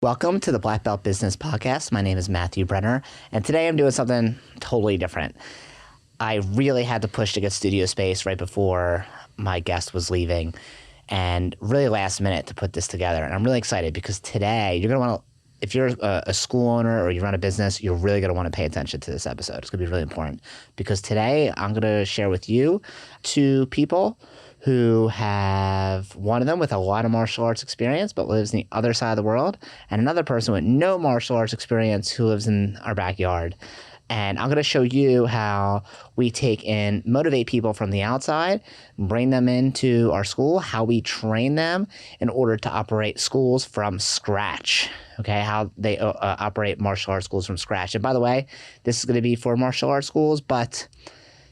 Welcome to the Black Belt Business Podcast. My name is Matthew Brenner, and today I'm doing something totally different. I really had to push to get studio space right before my guest was leaving, and really last minute to put this together. And I'm really excited because today you're going to want to, if you're a school owner or you run a business, you're really going to want to pay attention to this episode. It's going to be really important because today I'm going to share with you two people who have, one of them with a lot of martial arts experience but lives on the other side of the world, and another person with no martial arts experience who lives in our backyard. And I'm going to show you how we take and motivate people from the outside, bring them into our school, how we train them in order to operate schools from scratch, okay, how they operate martial arts schools from scratch. And by the way, this is going to be for martial arts schools, but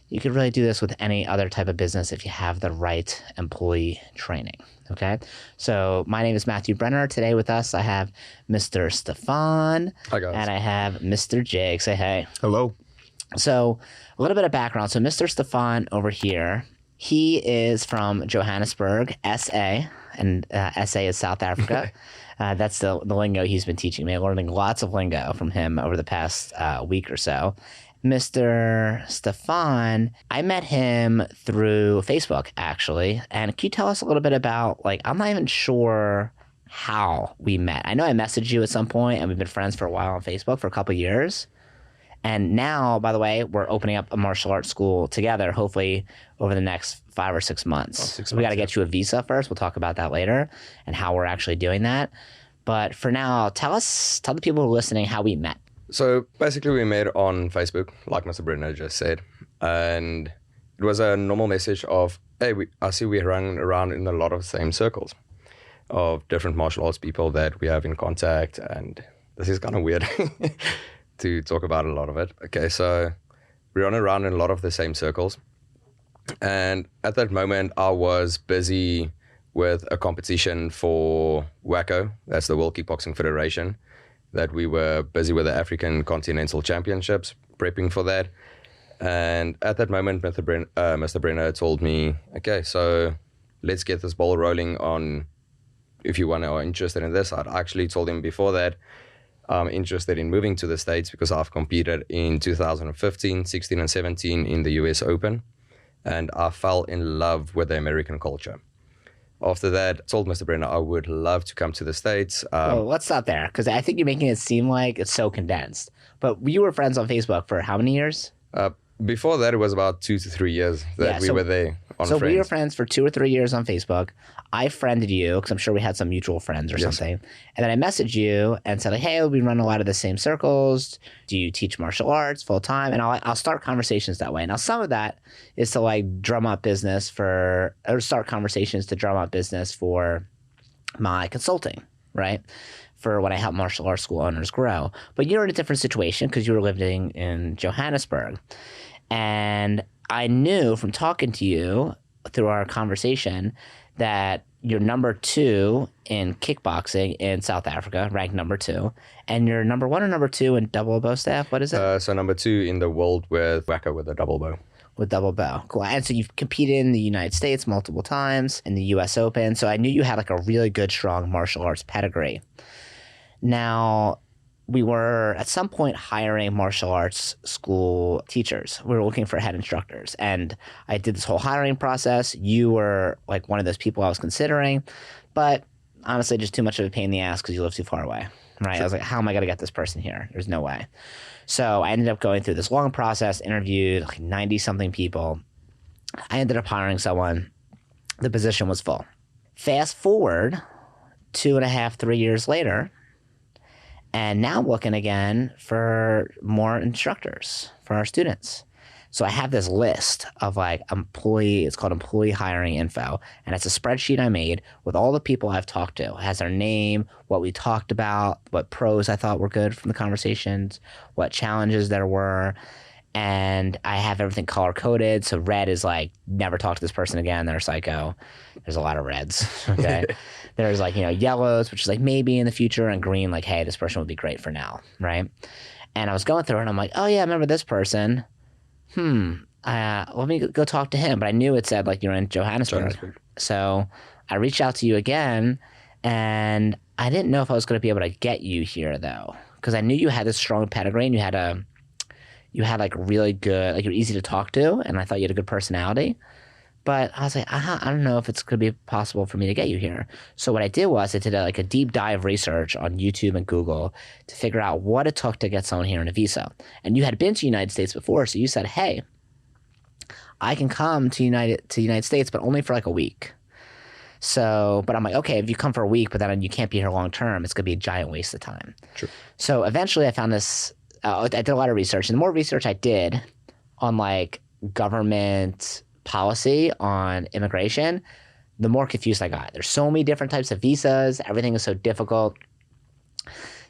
you could really do this with any other type of business if you have the right employee training, okay? So my name is Matthew Brenner. Today with us, I have Mr. Stefan. Hi, guys. And I have Mr. Jake. Say hey. Hello. So a little bit of background. So Mr. Stefan over here, he is from Johannesburg, SA, and SA is South Africa. That's the lingo he's been teaching me. I'm learning lots of lingo from him over the past week or so. Mr. Stefan, I met him through Facebook, actually. And can you tell us a little bit about, like, I'm not even sure how we met. I know I messaged you at some point, and we've been friends for a while on Facebook for a couple of years. And now, by the way, we're opening up a martial arts school together, hopefully over the next 5 or 6 months. So we got to get you a visa first. We'll talk about that later and how we're actually doing that. But for now, tell the people who are listening how we met. So basically we met on Facebook, like Mr. Brenner just said. And it was a normal message of, hey, I see we run around in a lot of the same circles of different martial arts people that we have in contact. And this is kind of weird to talk about a lot of it. Okay, so we run around in a lot of the same circles. And at that moment, I was busy with a competition for WACO, that's the World Kickboxing Federation, that we were busy with the African Continental Championships, prepping for that. And at that moment, Mr. Brenner told me, okay, so let's get this ball rolling on if you are interested in this. I'd actually told him before that I'm interested in moving to the States because I've competed in 2015, 16, and 17 in the US Open. And I fell in love with the American culture. After that, I told Mr. Brenner I would love to come to the States. Well, let's stop there, because I think you're making it seem like it's so condensed. But you were friends on Facebook for how many years? Before that, it was about 2 to 3 years that we were there on So friends. we were friends for 2 or 3 years on Facebook. I friended you, because I'm sure we had some mutual friends or something. And then I messaged you and said, like, hey, we run a lot of the same circles. Do you teach martial arts full time? And I'll start conversations that way. Now, some of that is to like drum up business for my consulting, right? For when I help martial arts school owners grow. But you're in a different situation because you were living in Johannesburg. And I knew from talking to you through our conversation that you're number 2 in kickboxing in South Africa, ranked number 2. And you're number 1 or number 2 in double bow staff? What is it? So number 2 in the world with WACO with a double bow. With double bow. Cool. And so you've competed in the United States multiple times, in the US Open. So I knew you had like a really good, strong martial arts pedigree. Now, we were at some point hiring martial arts school teachers. We were looking for head instructors. And I did this whole hiring process. You were like one of those people I was considering. But honestly, just too much of a pain in the ass because you live too far away. Right? Sure. I was like, how am I going to get this person here? There's no way. So I ended up going through this long process, interviewed like 90-something people. I ended up hiring someone. The position was full. Fast forward 2.5, 3 years later, and now I'm looking again for more instructors for our students. So I have this list of like it's called employee hiring info. And it's a spreadsheet I made with all the people I've talked to. It has their name, what we talked about, what pros I thought were good from the conversations, what challenges there were. And I have everything color coded. So red is like, never talk to this person again. They're psycho. There's a lot of reds. Okay. There's like, yellows, which is like maybe in the future, and green, like, hey, this person would be great for now. Right. And I was going through it and I'm like, oh yeah, I remember this person. Let me go talk to him. But I knew it said like you're in Johannesburg. So I reached out to you again, and I didn't know if I was going to be able to get you here though, because I knew you had this strong pedigree and you had like really good, like you're easy to talk to, and I thought you had a good personality. But I was like, I don't know if it's going to be possible for me to get you here. So what I did was I did a deep dive research on YouTube and Google to figure out what it took to get someone here on a visa. And you had been to the United States before, so you said, hey, I can come to the United States, but only for like a week. So, but I'm like, okay, if you come for a week, but then you can't be here long term, it's going to be a giant waste of time. True. So eventually I found this, I did a lot of research, and the more research I did on like government policy on immigration, the more confused I got. There's so many different types of visas. Everything is so difficult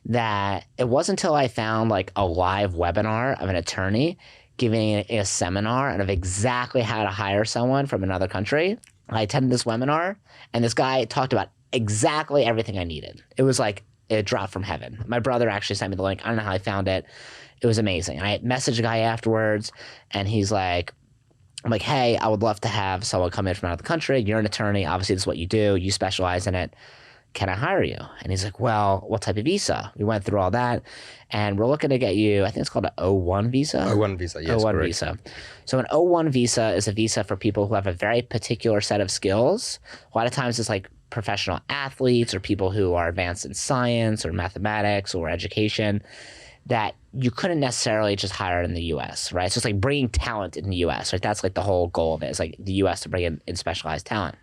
that it wasn't until I found like a live webinar of an attorney giving a seminar and of exactly how to hire someone from another country. I attended this webinar, and this guy talked about exactly everything I needed. It was like it dropped from heaven. My brother actually sent me the link. I don't know how I found it. It was amazing. I messaged a guy afterwards, and I'm like, hey, I would love to have someone come in from out of the country. You're an attorney. Obviously, this is what you do. You specialize in it. Can I hire you? And he's like, well, what type of visa? We went through all that, and we're looking to get you, I think it's called an O1 visa. O1 visa, yes, O1 correct. visa. So an O1 visa is a visa for people who have a very particular set of skills. A lot of times it's like professional athletes or people who are advanced in science or mathematics or education that you couldn't necessarily just hire in the U.S., right? So it's like bringing talent in the U.S., right? That's like the whole goal of it. It's like the U.S. to bring in specialized talent.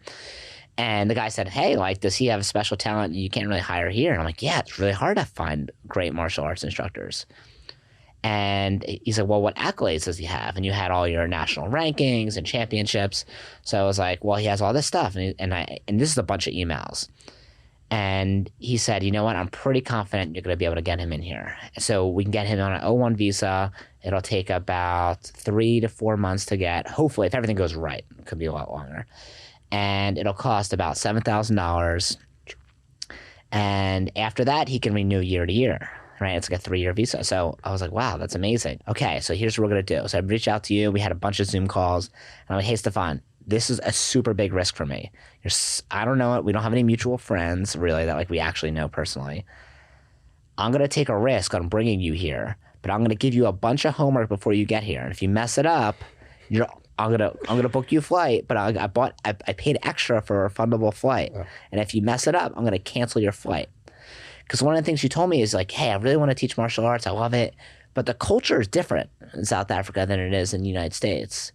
And the guy said, hey, like, does he have a special talent you can't really hire here? And I'm like, yeah, it's really hard to find great martial arts instructors. And he said, well, what accolades does he have? And you had all your national rankings and championships. So I was like, well, he has all this stuff. And this is a bunch of emails. And he said, you know what? I'm pretty confident you're going to be able to get him in here. So we can get him on an O1 visa. It'll take about 3 to 4 months to get, hopefully, if everything goes right. It could be a lot longer. And it'll cost about $7,000. And after that, he can renew year to year, right? It's like a 3-year visa. So I was like, wow, that's amazing. Okay, so here's what we're going to do. So I reached out to you. We had a bunch of Zoom calls. And I'm like, hey, Stefan, this is a super big risk for me. I don't know it. We don't have any mutual friends, really, that like we actually know personally. I'm going to take a risk on bringing you here, but I'm going to give you a bunch of homework before you get here. And if you mess it up, I'm gonna book you a flight, but I paid extra for a refundable flight. Yeah. And if you mess it up, I'm gonna cancel your flight. Because one of the things you told me is like, hey, I really want to teach martial arts. I love it, but the culture is different in South Africa than it is in the United States.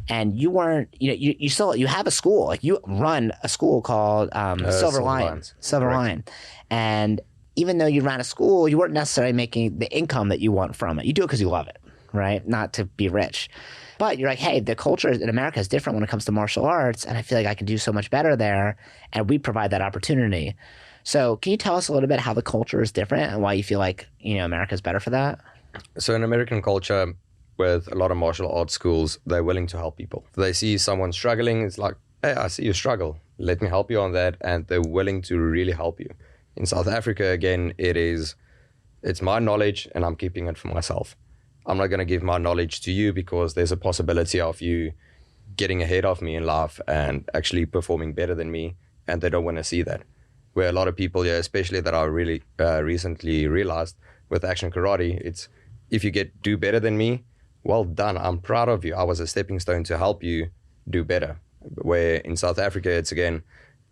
And you weren't, you have a school, like you run a school called Silver Line. And even though you ran a school, you weren't necessarily making the income that you want from it. You do it because you love it, right? Not to be rich. But you're like, hey, the culture in America is different when it comes to martial arts, and I feel like I can do so much better there, and we provide that opportunity. So can you tell us a little bit how the culture is different and why you feel like, America is better for that? So in American culture, with a lot of martial arts schools, they're willing to help people. They see someone struggling, it's like, hey, I see you struggle. Let me help you on that, and they're willing to really help you. In South Africa, again, it's my knowledge, and I'm keeping it for myself. I'm not going to give my knowledge to you because there's a possibility of you getting ahead of me in life and actually performing better than me, and they don't want to see that. Where a lot of people, especially that I really recently realized with action karate, it's if you do better than me, well done. I'm proud of you. I was a stepping stone to help you do better. Where in South Africa, it's again,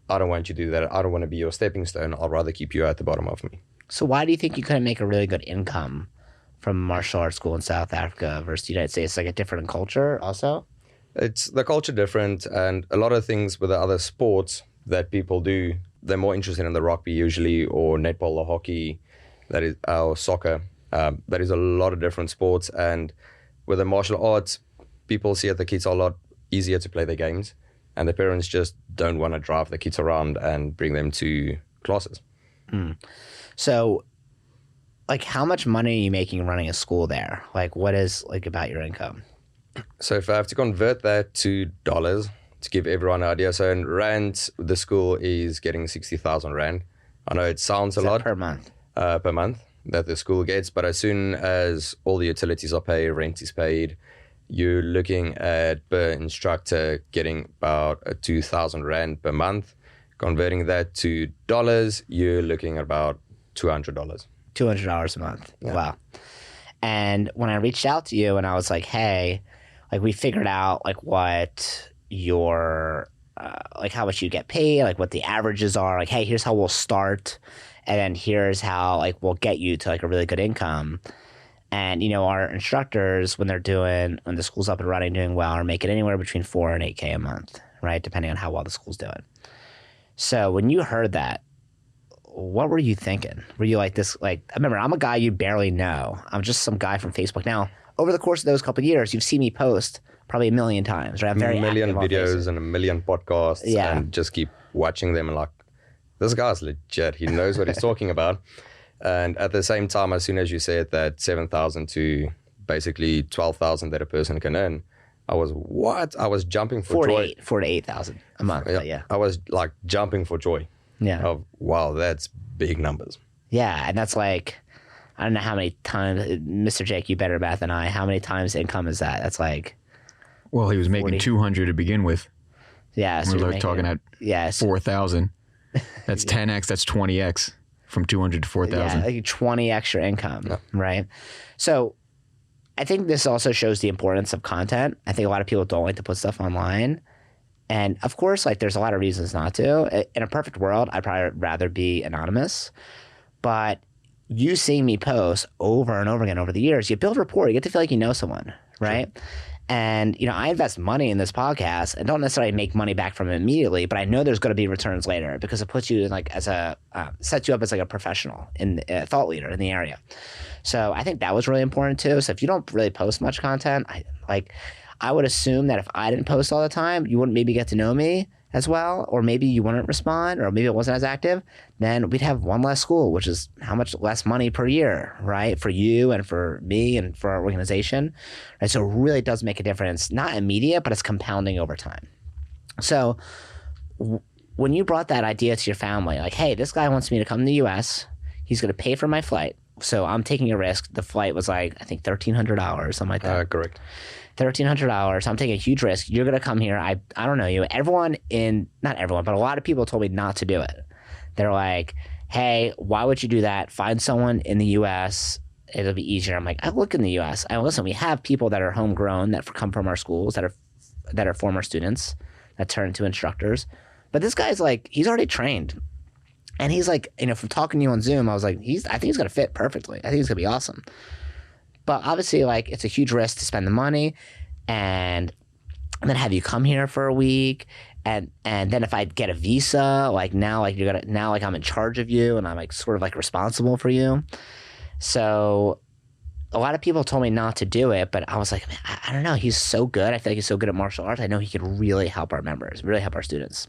I don't want you to do that. I don't want to be your stepping stone. I'd rather keep you at the bottom of me. So why do you think you couldn't make a really good income from martial arts school in South Africa versus the United States? It's like a different culture also? It's the culture different, and a lot of things with the other sports that people do, they're more interested in the rugby usually, or netball or hockey, that is our soccer. That is a lot of different sports, and with the martial arts, people see that the kids are a lot easier to play their games, and the parents just don't want to drive the kids around and bring them to classes. So like how much money are you making running a school there? Like what is like about your income? So if I have to convert that to dollars to give everyone an idea. So in rand, the school is getting 60,000 rand. I know it sounds a lot. Per month? Per month that the school gets. But as soon as all the utilities are paid, rent is paid, you're looking at per instructor getting about 2,000 rand per month, Converting that to dollars, you're looking at about $200. $200 a month. Yeah. Wow. And when I reached out to you and I was like, hey, like we figured out like what your, like how much you get paid, like what the averages are, like, hey, here's how we'll start. And then here's how like we'll get you to like a really good income. And, you know, our instructors, when the school's up and running, doing well, are making anywhere between $4,000 and $8,000 a month, right? Depending on how well the school's doing. So when you heard that, what were you thinking? Were you like this, like, remember, I'm a guy you barely know. I'm just some guy from Facebook. Now, over the course of those couple of years, you've seen me post probably a million times, right? I'm very a million active on videos Facebook. and a million podcasts, Yeah. and just keep watching them and like, this guy's legit. He knows what he's talking about. And at the same time, as soon as you said that 7,000 to basically 12,000 that a person can earn, I was jumping for joy. 4 to 8,000 a month. Yeah. But yeah. I was like jumping for joy. Yeah. Of wow, that's big numbers. Yeah. And that's like, I don't know how many times, Mr. Jake, you better math than I, how many times income is that? That's like, Well, he was making 40. 200 to begin with. yeah. So We're you're like talking at yeah, so, 4,000. That's 10x. That's 20x from 200 to 4,000. yeah, like 20 extra income, right? So I think this also shows the importance of content. I think a lot of people don't like to put stuff online. And of course, like there's a lot of reasons not to. In a perfect world, I'd probably rather be anonymous. But you seeing me post over and over again over the years, you build rapport. You get to feel like you know someone, right? Sure. And, you know, I invest money in this podcast and don't necessarily make money back from it immediately, but I know there's going to be returns later because it puts you in like as a, sets you up as like a professional and a thought leader in the area. So I think that was really important too. So if you don't really post much content, I would assume that if I didn't post all the time, you wouldn't maybe get to know me as well, or maybe you wouldn't respond, or maybe it wasn't as active, then we'd have one less school, which is how much less money per year, right? For you and for me and for our organization, right? So it really does make a difference, not immediate, but it's compounding over time. So when you brought that idea to your family, like, hey, this guy wants me to come to the US, he's going to pay for my flight. So I'm taking a risk. The flight was like, I think $1,300, something like that. Correct. $1,300. I'm taking a huge risk. You're going to come here. I don't know you. Not everyone, but a lot of people told me not to do it. They're like, hey, why would you do that? Find someone in the US. It'll be easier. I'm like, I look in the US. Listen, we have people that are homegrown that come from our schools that are former students that turn into instructors. But this guy's like, he's already trained. And he's like, you know, from talking to you on Zoom, I was like, I think he's going to fit perfectly. I think he's going to be awesome. But obviously, like, it's a huge risk to spend the money and then have you come here for a week. And then if I get a visa, like now I'm in charge of you and I'm like sort of like responsible for you. So a lot of people told me not to do it, but I was like, man, I don't know. He's so good. I feel like he's so good at martial arts. I know he could really help our members, really help our students.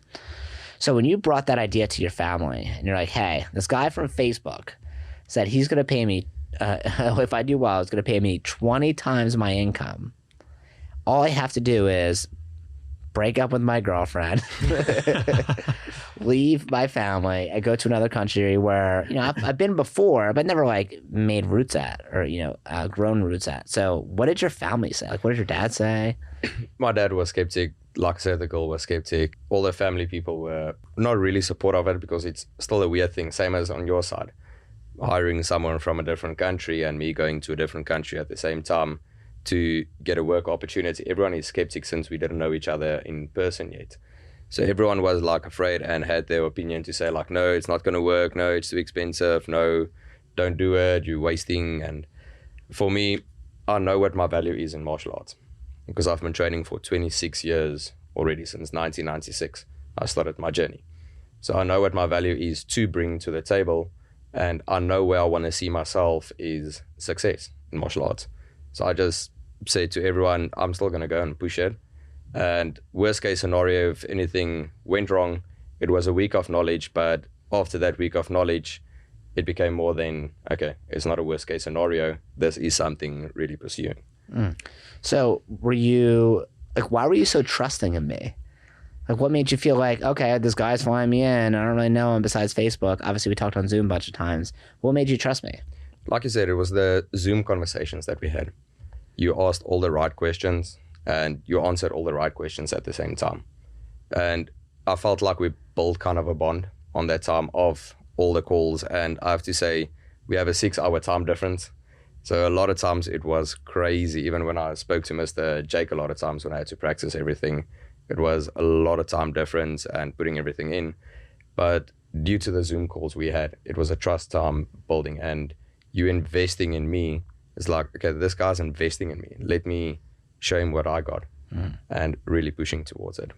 So when you brought that idea to your family and you're like, hey, this guy from Facebook said he's going to pay me, if I do well, he's going to pay me 20 times my income. All I have to do is break up with my girlfriend, leave my family, and go to another country where, you know, I've been before, but never like made roots at or, you know, grown roots at. So what did your family say? Like, what did your dad say? My dad was skeptic. Like I said, the girl was skeptic. All the family people were not really supportive of it because it's still a weird thing, same as on your side. Hiring someone from a different country and me going to a different country at the same time to get a work opportunity. Everyone is skeptic since we didn't know each other in person yet. So everyone was like afraid and had their opinion to say like, no, it's not going to work. No, it's too expensive. No, don't do it. You're wasting. And for me, I know what my value is in martial arts because I've been training for 26 years already since 1996. I started my journey. So I know what my value is to bring to the table. And I know where I want to see myself is success in martial arts. So I just say to everyone, I'm still going to go and push it. And worst case scenario, if anything went wrong, it was a week of knowledge. But after that week of knowledge, it became more than, okay, it's not a worst case scenario. This is something really pursuing. So why were you so trusting of me? Like, what made you feel like, okay, this guy's flying me in. I don't really know him besides Facebook. Obviously, we talked on Zoom a bunch of times. What made you trust me? Like you said, it was the Zoom conversations that we had. You asked all the right questions and you answered all the right questions at the same time. And I felt like we build kind of a bond on that time of all the calls. And I have to say, we have a 6-hour time difference. So a lot of times it was crazy. Even when I spoke to Mr. Jake a lot of times when I had to practice everything, it was a lot of time difference and putting everything in. But due to the Zoom calls we had, it was a trust time building, and you investing in me is like, okay, this guy's investing in me. Let me show him what I got, and really pushing towards it.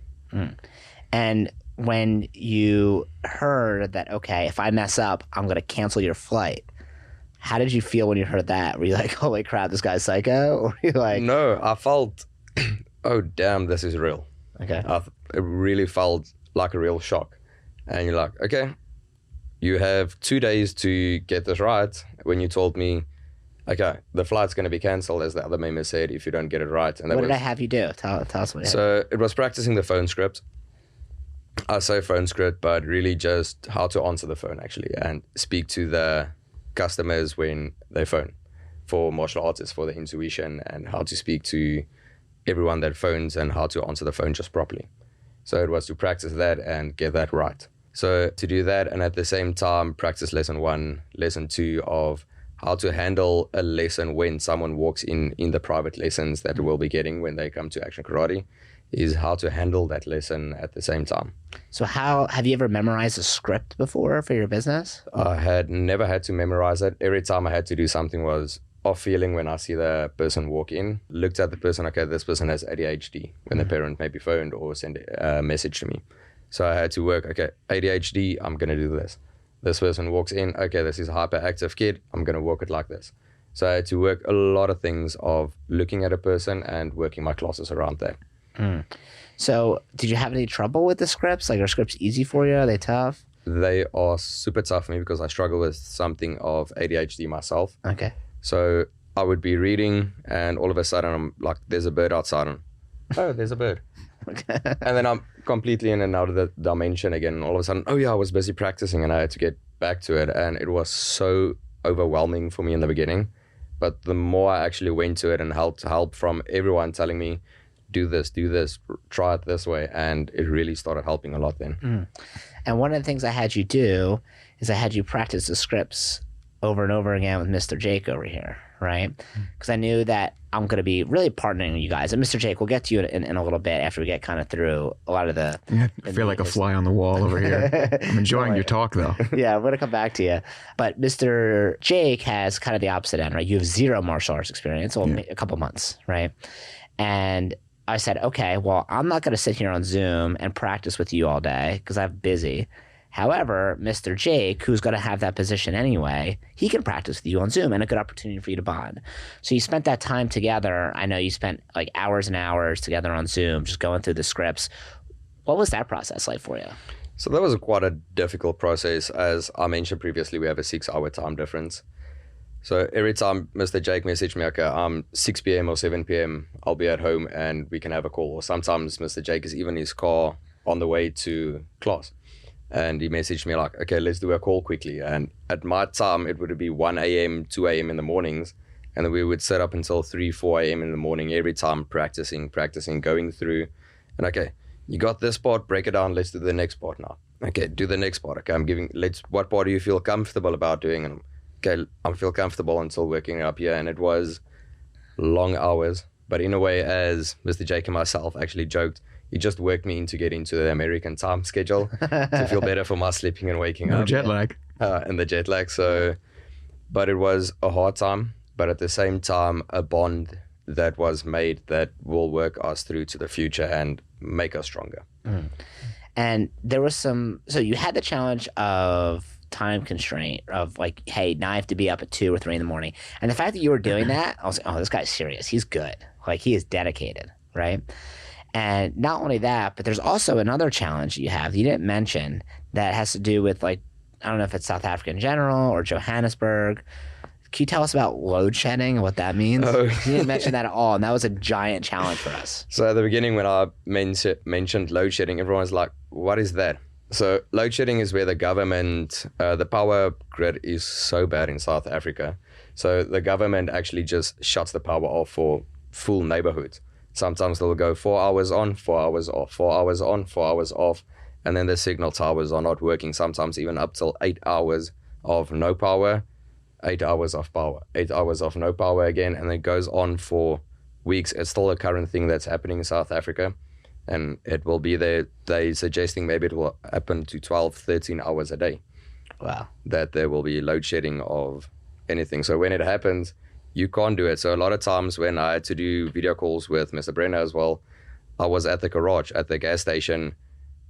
And when you heard that, okay, if I mess up, I'm going to cancel your flight, how did you feel when you heard that? Were you like, holy crap, this guy's psycho? Or were you like... No, I felt, oh, damn, this is real. Okay. It really felt like a real shock. And you're like, okay, you have 2 days to get this right. When you told me, okay, the flight's going to be cancelled, as the other member said, if you don't get it right. And what did I have you do? Tell us what you had. So it was practicing the phone script. I say phone script, but really just how to answer the phone, actually, and speak to the customers when they phone. For martial artists, for the intuition, and how to speak to everyone that phones and how to answer the phone just properly. So it was to practice that and get that right. So to do that, and at the same time practice lesson 1, lesson 2 of how to handle a lesson when someone walks in the private lessons that we'll be getting when they come to Action Karate, is how to handle that lesson at the same time. So how have you ever memorized a script before for your business? I had never had to memorize it. Every time I had to do something was off feeling when I see the person walk in, looked at the person, okay, this person has ADHD, when the parent maybe phoned or sent a message to me. So I had to work, okay, ADHD, I'm going to do this. This person walks in, okay, this is a hyperactive kid, I'm going to work it like this. So I had to work a lot of things of looking at a person and working my classes around that. So did you have any trouble with the scripts? Like, are scripts easy for you? Are they tough? They are super tough for me because I struggle with something of ADHD myself. Okay. So I would be reading and all of a sudden I'm like, there's a bird outside. And, oh, there's a bird. Okay. And then I'm completely in and out of the dimension again. And all of a sudden, oh yeah, I was busy practicing and I had to get back to it. And it was so overwhelming for me in the beginning. But the more I actually went to it and help from everyone telling me, do this, try it this way. And it really started helping a lot then. And one of the things I had you do is I had you practice the scripts over and over again with Mr. Jake over here, right? Because I knew that I'm going to be really partnering with you guys. And Mr. Jake, we'll get to you in a little bit after we get kind of through a lot of the... Yeah, I feel like a fly on the wall over here. I'm enjoying your talk, though. Yeah, I'm going to come back to you. But Mr. Jake has kind of the opposite end, right? You have 0 martial arts experience, well, a couple months, right? And I said, okay, well, I'm not going to sit here on Zoom and practice with you all day because I'm busy. However, Mr. Jake, who's going to have that position anyway, he can practice with you on Zoom and a good opportunity for you to bond. So you spent that time together. I know you spent like hours and hours together on Zoom just going through the scripts. What was that process like for you? So that was quite a difficult process. As I mentioned previously, we have a 6-hour time difference. So every time Mr. Jake messaged me, okay, 6 p.m. or 7 p.m., I'll be at home and we can have a call. Or sometimes Mr. Jake is even in his car on the way to class. And he messaged me like, okay, let's do a call quickly. And at my time, it would be 1 a.m., 2 a.m. in the mornings. And then we would sit up until 3, 4 a.m. in the morning, every time practicing, going through. And okay, you got this part, break it down, let's do the next part now. Okay, do the next part. Okay, what part do you feel comfortable about doing? And okay, I feel comfortable until working up here. And it was long hours. But in a way, as Mr. Jake and myself actually joked, he just worked me in to get into the American time schedule to feel better for my sleeping and waking up. No jet lag. And the jet lag. So, but it was a hard time, but at the same time, a bond that was made that will work us through to the future and make us stronger. And there was so you had the challenge of time constraint of like, hey, now I have to be up at 2 or 3 in the morning. And the fact that you were doing that, I was like, oh, this guy's serious. He's good. Like, he is dedicated, right? And not only that, but there's also another challenge you have that you didn't mention that has to do with, like, I don't know if it's South Africa in general or Johannesburg. Can you tell us about load shedding and what that means? Oh. You didn't mention that at all, and that was a giant challenge for us. So at the beginning, when I mentioned load shedding, everyone's like, what is that? So load shedding is where the government, the power grid is so bad in South Africa. So the government actually just shuts the power off for full neighborhoods. Sometimes they'll go 4 hours on, 4 hours off, 4 hours on, 4 hours off. and then the signal towers are not working, sometimes even up till 8 hours of no power, 8 hours of power, 8 hours of no power again, and it goes on for weeks. It's still a current thing that's happening in South Africa, and it will be there. They're suggesting maybe it will happen to 12, 13 hours a day. Wow. That there will be load shedding of anything. So when it happens, you can't do it. So a lot of times when I had to do video calls with Mr. Brenner as well, I was at the garage, at the gas station,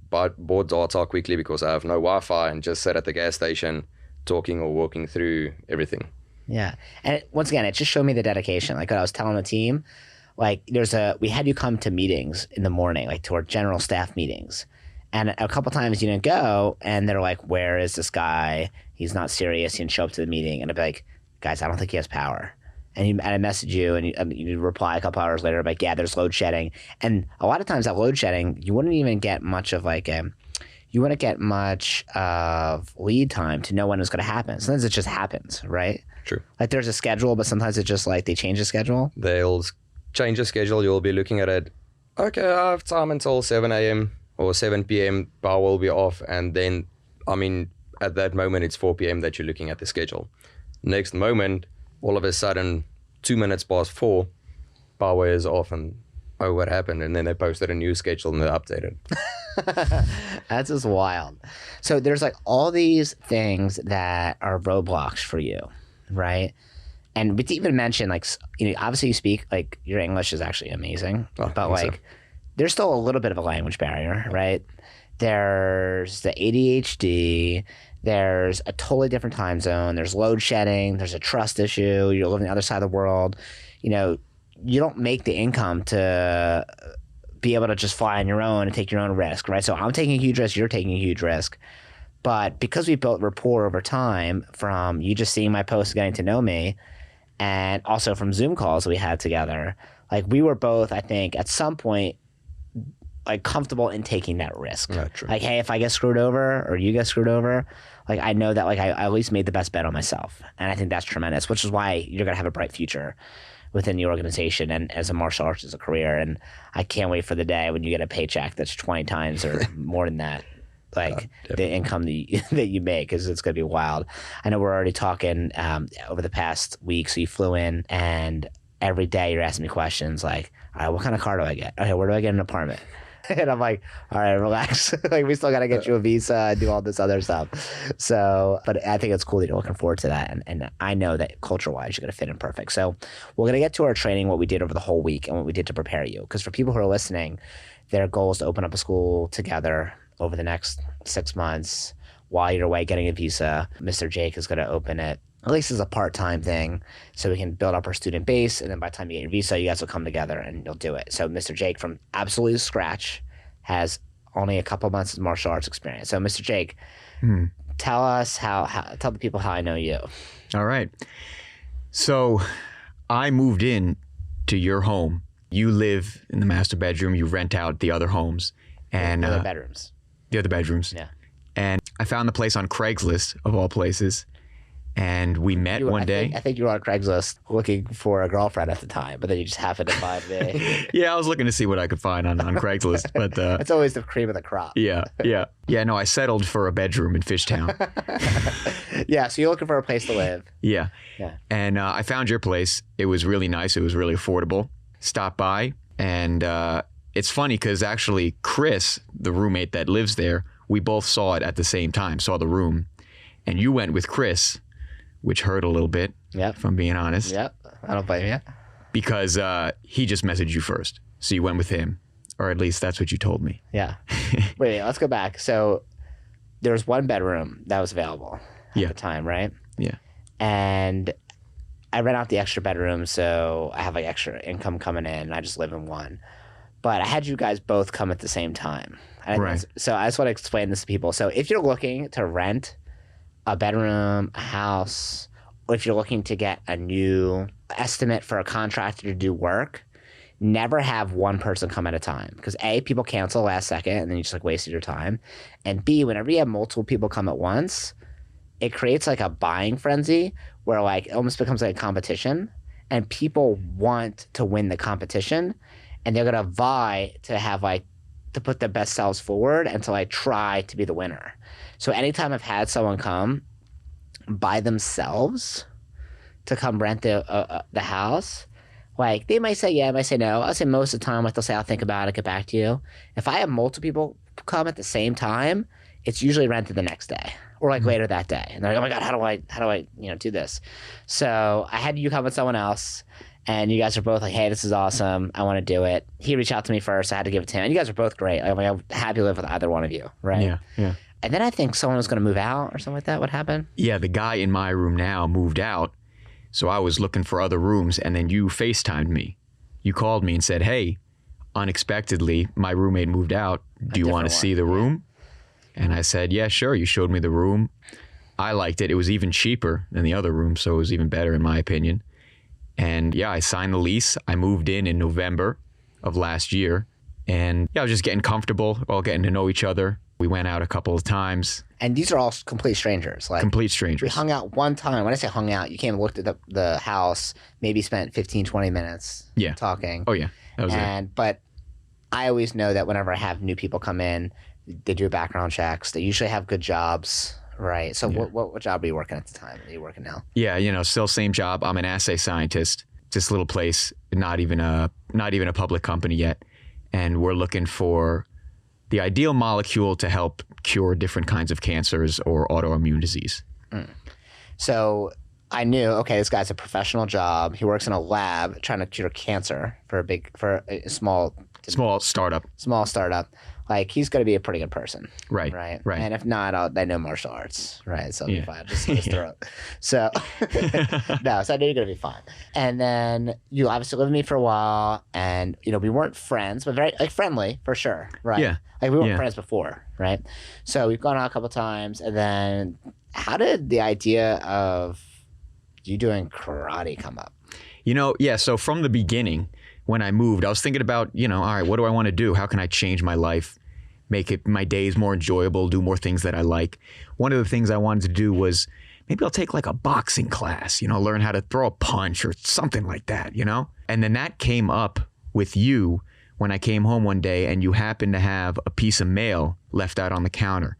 bought data quickly because I have no Wi-Fi, and just sat at the gas station talking or walking through everything. Yeah. And once again, it just showed me the dedication. Like what I was telling the team, like we had you come to meetings in the morning, like to our general staff meetings. And a couple times you didn't go, and they're like, where is this guy? He's not serious. He didn't show up to the meeting. And I'd be like, guys, I don't think he has power. And I message you, and you reply a couple hours later, like, yeah, there's load shedding. And a lot of times that load shedding, you wouldn't even get much of you wouldn't get much of lead time to know when it's going to happen. Sometimes it just happens, right? True. Like there's a schedule, but sometimes it's just like they change the schedule. They'll change the schedule. You'll be looking at it. Okay, I have time until 7 a.m. or 7 p.m. Power will be off. And then, at that moment, it's 4 p.m. that you're looking at the schedule. Next moment, all of a sudden, 2 minutes past 4, power is off, and oh, what happened? And then they posted a new schedule and they updated. That's just wild. So there's like all these things that are roadblocks for you, right? And we didn't even mention, like, obviously you speak, like, your English is actually amazing, but like, there's still a little bit of a language barrier, right? There's the ADHD. There's a totally different time zone. There's load shedding. There's a trust issue. You live on the other side of the world. You don't make the income to be able to just fly on your own and take your own risk, right? So I'm taking a huge risk. You're taking a huge risk. But because we built rapport over time from you just seeing my posts, getting to know me, and also from Zoom calls we had together, like we were both, I think, at some point, like comfortable in taking that risk. Yeah, true. Like, hey, if I get screwed over or you get screwed over, like I know that like I at least made the best bet on myself. And I think that's tremendous, which is why you're going to have a bright future within the organization and as a martial arts as a career. And I can't wait for the day when you get a paycheck that's 20 times or more than that, like the income that you make, because it's going to be wild. I know we're already talking over the past week. So you flew in, and every day you're asking me questions like, all right, what kind of car do I get? Okay, where do I get an apartment? And I'm like, all right, relax. Like, we still got to get you a visa and do all this other stuff. So, but I think it's cool that you're looking forward to that. And I know that culture-wise, you're going to fit in perfect. So we're going to get to our training, what we did over the whole week and what we did to prepare you. Because for people who are listening, their goal is to open up a school together over the next 6 months while you're away getting a visa. Mr. Jake is going to open it, at least as a part-time thing, so we can build up our student base. And then by the time you get your visa, you guys will come together and you'll do it. So Mr. Jake, from absolute scratch, has only a couple months of martial arts experience. So Mr. Jake, tell us tell the people how I know you. All right. So I moved in to your home. You live in the master bedroom. You rent out the other homes. And the other bedrooms. The other bedrooms. Yeah. And I found the place on Craigslist, of all places. And we met one day. I think you were on Craigslist looking for a girlfriend at the time, but then you just happened to find me. Yeah, I was looking to see what I could find on Craigslist. But it's always the cream of the crop. Yeah. No, I settled for a bedroom in Fishtown. Yeah, so you're looking for a place to live. Yeah. And I found your place. It was really nice. It was really affordable. Stopped by, and it's funny because actually Chris, the roommate that lives there, we both saw it at the same time, saw the room. And you went with Chris, which hurt a little bit, if I'm being honest. Yep, I don't blame you. Because he just messaged you first. So you went with him, or at least that's what you told me. Yeah. Wait, let's go back. So there was one bedroom that was available at the time, right? Yeah. And I rent out the extra bedroom, so I have like extra income coming in, and I just live in one. But I had you guys both come at the same time. Right. So I just want to explain this to people. So if you're looking to rent a bedroom, a house, or if you're looking to get a new estimate for a contractor to do work, never have one person come at a time. Because A, people cancel last second and then you just like wasted your time. And B, whenever you have multiple people come at once, it creates like a buying frenzy where like it almost becomes like a competition, and people want to win the competition, and they're going to vie to have like to put their best selves forward and to like try to be the winner. So anytime I've had someone come by themselves to come rent the house, like they might say yeah, might say no. I'll say most of the time, like they'll say I'll think about it, get back to you. If I have multiple people come at the same time, it's usually rented the next day or like later that day. And they're like, oh my God, how do I do this? So I had you come with someone else and you guys are both like, hey, this is awesome. I want to do it. He reached out to me first. I had to give it to him. And you guys are both great. Like, I'm happy to live with either one of you. Right. Yeah. Yeah. And then I think someone was going to move out or something like that. What happened? Yeah. The guy in my room now moved out. So I was looking for other rooms and then you FaceTimed me. You called me and said, hey, unexpectedly, my roommate moved out. Do you want to see the room? And I said, yeah, sure. You showed me the room. I liked it. It was even cheaper than the other room, so it was even better in my opinion. And yeah, I signed the lease. I moved in November of last year. And yeah, I was just getting comfortable, all getting to know each other. We went out a couple of times. And these are all complete strangers. Like complete strangers. We hung out one time. When I say hung out, you came and looked at the house, maybe spent 15, 20 minutes talking. Oh, yeah. That was it. But I always know that whenever I have new people come in, they do background checks. They usually have good jobs, right? So what job are you working at the time? Are you working now? Yeah, still same job. I'm an assay scientist. This little place, not even a public company yet. And we're looking for the ideal molecule to help cure different kinds of cancers or autoimmune disease. So I knew, okay, this guy's a professional job. He works in a lab trying to cure cancer for a small startup. Small startup. Like, he's going to be a pretty good person. Right. And if not, I know martial arts. Right. So I'll be fine. Just his throat. So, no, so I knew you're going to be fine. And then you obviously lived with me for a while. And, we weren't friends, but very friendly for sure. Right. Yeah. Like, we weren't friends before. Right. So we've gone out a couple of times. And then how did the idea of you doing karate come up? So from the beginning, when I moved, I was thinking about, all right, what do I want to do? How can I change my life, make my days more enjoyable, do more things that I like? One of the things I wanted to do was maybe I'll take like a boxing class, learn how to throw a punch or something like that, And then that came up with you when I came home one day and you happened to have a piece of mail left out on the counter.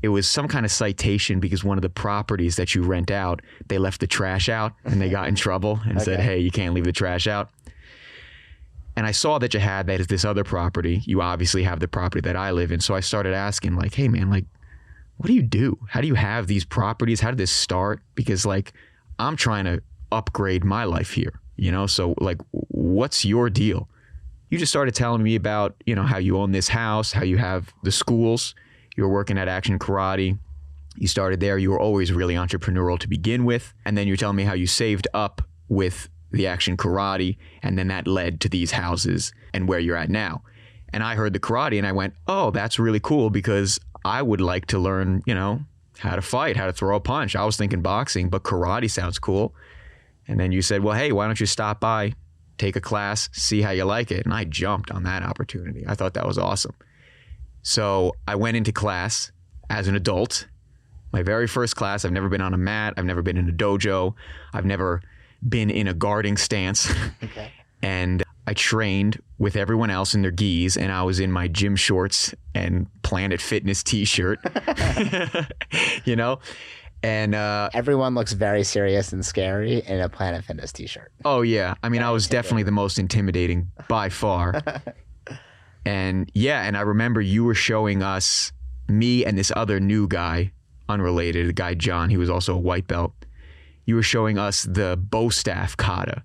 It was some kind of citation because one of the properties that you rent out, they left the trash out and they got in trouble and said, hey, you can't leave the trash out. And I saw that you had that as this other property. You obviously have the property that I live in. So I started asking like, hey man, like, what do you do? How do you have these properties? How did this start? Because like, I'm trying to upgrade my life here, So like, what's your deal? You just started telling me about, how you own this house, how you have the schools. You were working at Action Karate. You started there. You were always really entrepreneurial to begin with. And then you're telling me how you saved up with the Action Karate, and then that led to these houses and where you're at now. And I heard the karate and I went, oh, that's really cool because I would like to learn, how to fight, how to throw a punch. I was thinking boxing, but karate sounds cool. And then you said, well, hey, why don't you stop by, take a class, see how you like it? And I jumped on that opportunity. I thought that was awesome. So I went into class as an adult. My very first class. I've never been on a mat. I've never been in a dojo. I've never been in a guarding stance. Okay. And I trained with everyone else in their gis, and I was in my gym shorts and Planet Fitness t-shirt, and everyone looks very serious and scary in a Planet Fitness t-shirt. Oh yeah. I mean, I was definitely the most intimidating by far. And I remember you were showing us, me and this other new guy, unrelated, the guy John, he was also a white belt. You were showing us the bow staff kata.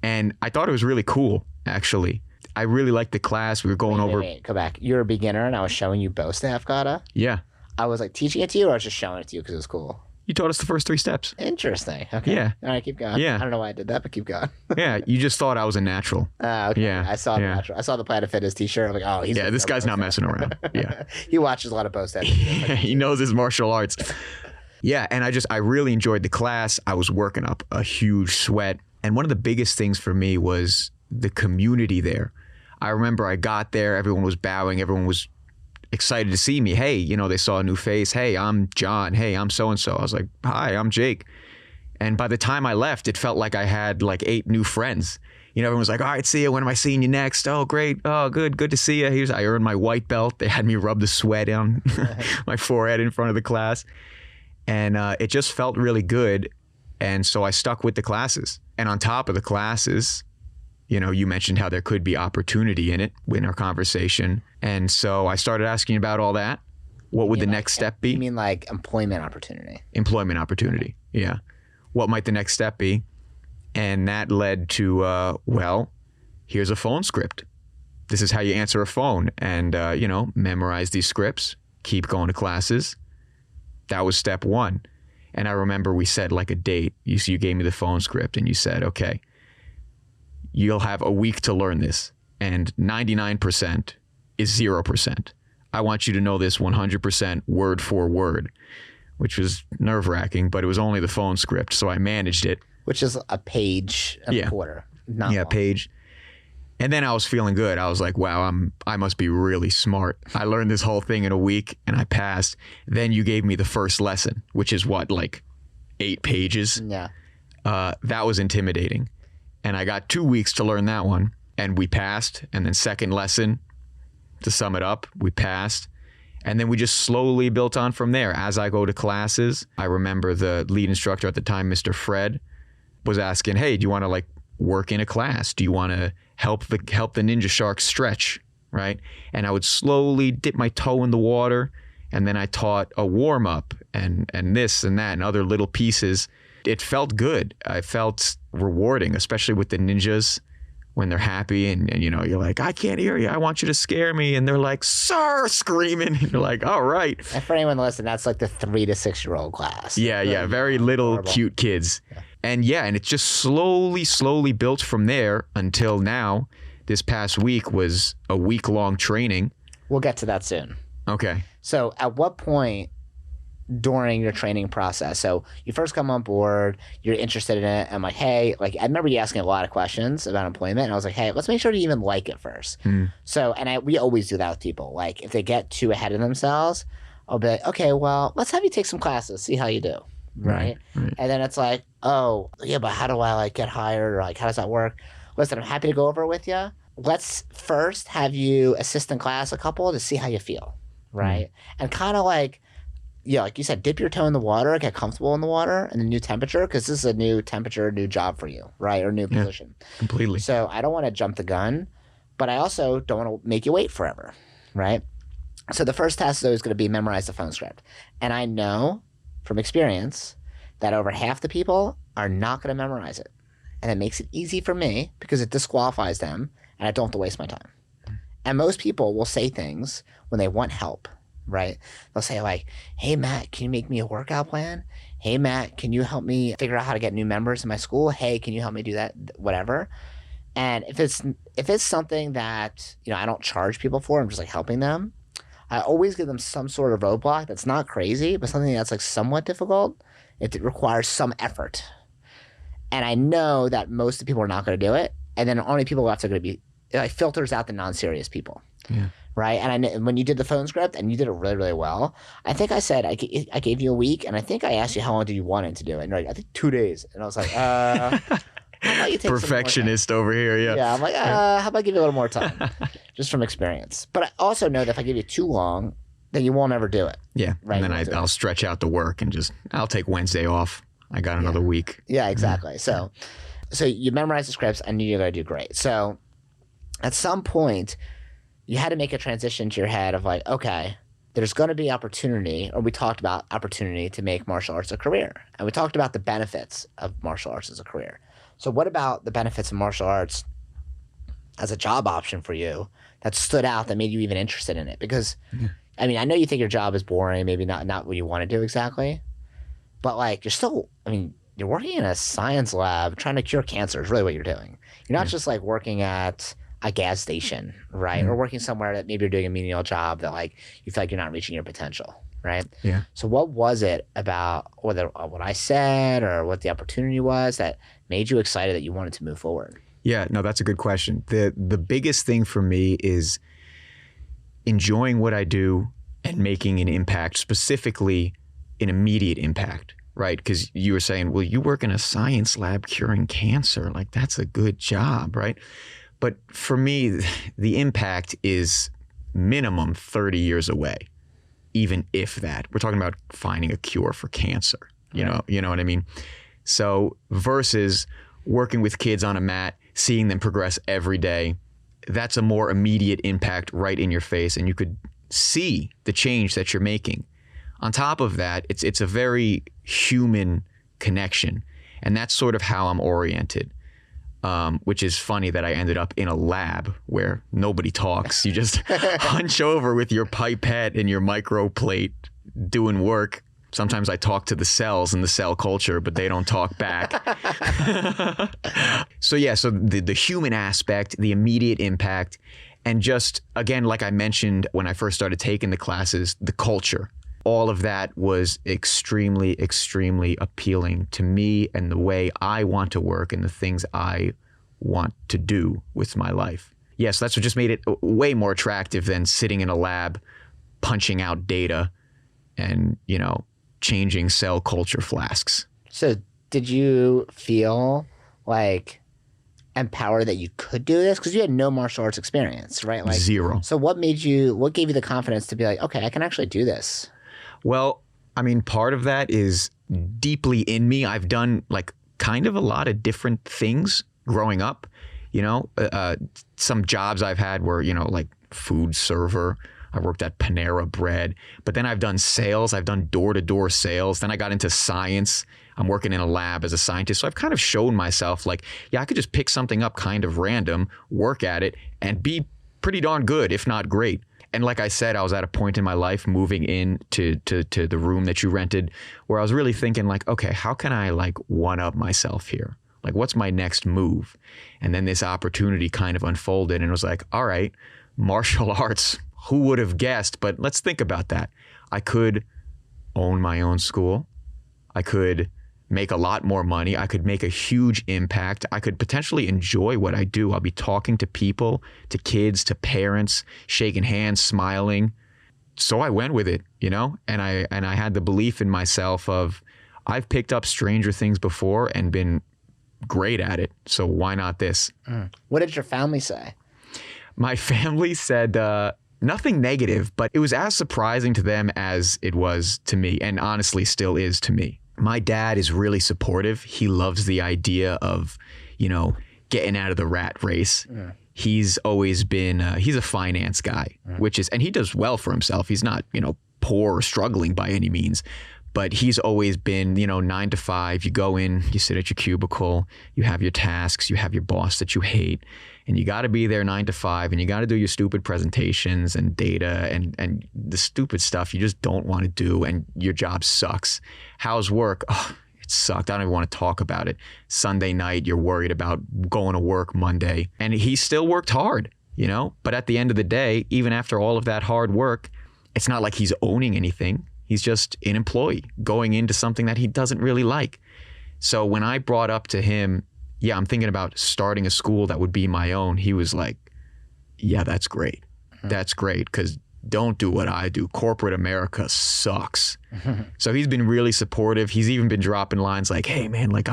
And I thought it was really cool, actually. I really liked the class. We were going over. Wait, go back. You're a beginner and I was showing you bow staff kata? Yeah. I was like teaching it to you or I was just showing it to you because it was cool? You taught us the first 3 steps. Interesting. Okay. Yeah. All right, keep going. Yeah. I don't know why I did that, but keep going. Yeah, you just thought I was a natural. Okay. Yeah. I saw the natural. I saw the Planet Fitness t-shirt. I'm like, oh, he's this guy's not messing around. Yeah. He watches a lot of bow staff. He knows his martial arts. Yeah, and I really enjoyed the class. I was working up a huge sweat. And one of the biggest things for me was the community there. I remember I got there, everyone was bowing, everyone was excited to see me. Hey, they saw a new face. Hey, I'm John. Hey, I'm so-and-so. I was like, hi, I'm Jake. And by the time I left, it felt like I had like 8 new friends. everyone's like, all right, see you. When am I seeing you next? Oh, great. Oh, good to see you. I earned my white belt. They had me rub the sweat on my forehead in front of the class. And it just felt really good. And so I stuck with the classes. And on top of the classes, you mentioned how there could be opportunity in it in our conversation. And so I started asking about all that. What would the next step be? You mean like employment opportunity? Employment opportunity, yeah. What might the next step be? And that led to, here's a phone script. This is how you answer a phone. And, memorize these scripts, keep going to classes. That was step one. And I remember we said like a date. You gave me the phone script and you said, okay, you'll have a week to learn this. And 99% is 0%. I want you to know this 100% word for word, which was nerve-wracking, but it was only the phone script. So I managed it. Which is a page and a quarter. Not long. Page. And then I was feeling good. I was like, wow, I must be really smart. I learned this whole thing in a week and I passed. Then you gave me the first lesson, which is what, like 8 pages? Yeah. That was intimidating. And I got 2 weeks to learn that one. And we passed. And then second lesson, to sum it up, we passed. And then we just slowly built on from there. As I go to classes, I remember the lead instructor at the time, Mr. Fred, was asking, hey, do you want to like work in a class? Do you want to help the ninja shark stretch, right? And I would slowly dip my toe in the water, and then I taught a warm up and this and that and other little pieces. It felt good. I felt rewarding, especially with the ninjas when they're happy and you're like, I can't hear you. I want you to scare me. And they're like, sir, screaming. And you're like, all right. And for anyone listening, that's like the 3 to 6 year old class. Yeah. Very little adorable. Cute kids. Yeah. And it just slowly built from there until now. This past week was a week-long training. We'll get to that soon. Okay. So at what point during your training process, so you first come on board, you're interested in it, I'm like, hey, like I remember you asking a lot of questions about employment, and I was like, hey, let's make sure you even like it first. So, and we always do that with people. Like if they get too ahead of themselves, I'll be like, okay, well, let's have you take some classes, see how you do. Right. And then it's like, oh, yeah, but how do I like get hired, or like how does that work? Listen, I'm happy to go over it with you. Let's first have you assist in class a couple to see how you feel, right? And kind of like, like you said, dip your toe in the water, get comfortable in the water and the new temperature, because this is a new temperature, new job for you, right? Or new position. Completely. So I don't want to jump the gun, but I also don't want to make you wait forever, right? So the first task is always going to be memorize the phone script. And I know from experience that over half the people are not going to memorize it. And it makes it easy for me because it disqualifies them and I don't have to waste my time. And most people will say things when they want help, right? They'll say like, hey, Matt, can you make me a workout plan? Hey, Matt, can you help me figure out how to get new members in my school? Hey, can you help me do that? Whatever. And if it's something that, I don't charge people for, I'm just like helping them, I always give them some sort of roadblock that's not crazy, but something that's like somewhat difficult. It requires some effort. And I know that most of the people are not going to do it. And then only people left are going to be, it filters out the non-serious people. Yeah. Right? And when you did the phone script and you did it really, really well, I think I said, I gave you a week, and I think I asked you how long did you want it to do it. And you're like, I think 2 days. And I was like, how about you take perfectionist over here, yeah. Yeah, I'm like, how about I give you a little more time? Just from experience. But I also know that if I give you too long, then you won't ever do it. Yeah, right? And then I'll stretch out the work and I'll take Wednesday off. I got another week. Yeah, exactly. So you memorize the scripts. I knew you were going to do great. So at some point, you had to make a transition to your head of like, okay, there's going to be opportunity, or we talked about opportunity to make martial arts a career. And we talked about the benefits of martial arts as a career. So what about the benefits of martial arts as a job option for you that stood out, that made you even interested in it? Because, I mean, I know you think your job is boring, maybe not what you want to do exactly, but like you're still, you're working in a science lab trying to cure cancer is really what you're doing. You're not just like working at a gas station, right? Or working somewhere that maybe you're doing a menial job that like you feel like you're not reaching your potential, right? Yeah. So what was it about whether what I said or what the opportunity was that made you excited that you wanted to move forward? Yeah, no, that's a good question. The biggest thing for me is enjoying what I do and making an impact, specifically an immediate impact. right? Because you were saying, well, you work in a science lab curing cancer. Like, that's a good job, right? But for me, the impact is minimum 30 years away, even if that. We're talking about finding a cure for cancer. You know what I mean? So versus working with kids on a mat, seeing them progress every day, that's a more immediate impact right in your face, and you could see the change that you're making. On top of that, it's a very human connection, and that's sort of how I'm oriented. Which is funny that I ended up in a lab where nobody talks. You just hunch over with your pipette and your microplate doing work. Sometimes I talk to the cells in the cell culture, but they don't talk back. So the human aspect, the immediate impact, and just, again, like I mentioned when I first started taking the classes, the culture. All of that was extremely, extremely appealing to me and the way I want to work and the things I want to do with my life. Yes, that's what just made it way more attractive than sitting in a lab, punching out data and, changing cell culture flasks. So did you feel like empowered that you could do this? Because you had no martial arts experience, right? Like, zero. So what gave you the confidence to be like, okay, I can actually do this? Well, I mean, part of that is deeply in me. I've done like kind of a lot of different things growing up. Some jobs I've had were, like food server. I worked at Panera Bread, but then I've done sales. I've done door-to-door sales. Then I got into science. I'm working in a lab as a scientist. So I've kind of shown myself like, yeah, I could just pick something up kind of random, work at it, and be pretty darn good, if not great. And like I said, I was at a point in my life moving in to the room that you rented where I was really thinking like, okay, how can I like one up myself here? Like, what's my next move? And then this opportunity kind of unfolded and it was like, all right, martial arts, who would have guessed? But let's think about that. I could own my own school. I could make a lot more money. I could make a huge impact. I could potentially enjoy what I do. I'll be talking to people, to kids, to parents, shaking hands, smiling. So I went with it, and I had the belief in myself of I've picked up stranger things before and been great at it. So why not this? What did your family say? My family said nothing negative, but it was as surprising to them as it was to me, and honestly still is to me. My dad is really supportive. He loves the idea of, getting out of the rat race. Yeah. He's always been, he's a finance guy, and he does well for himself. He's not, poor or struggling by any means, but he's always been, 9 to 5. You go in, you sit at your cubicle, you have your tasks, you have your boss that you hate, and you got to be there 9 to 5, and you got to do your stupid presentations and data and the stupid stuff you just don't want to do, and your job sucks. How's work? Oh, it sucked. I don't even want to talk about it. Sunday night, you're worried about going to work Monday. And he still worked hard, but at the end of the day, even after all of that hard work, it's not like he's owning anything. He's just an employee going into something that he doesn't really like. So when I brought up to him, yeah, I'm thinking about starting a school that would be my own, he was like, yeah, that's great. That's great, because don't do what I do. Corporate America sucks. So he's been really supportive. He's even been dropping lines like, hey, man, like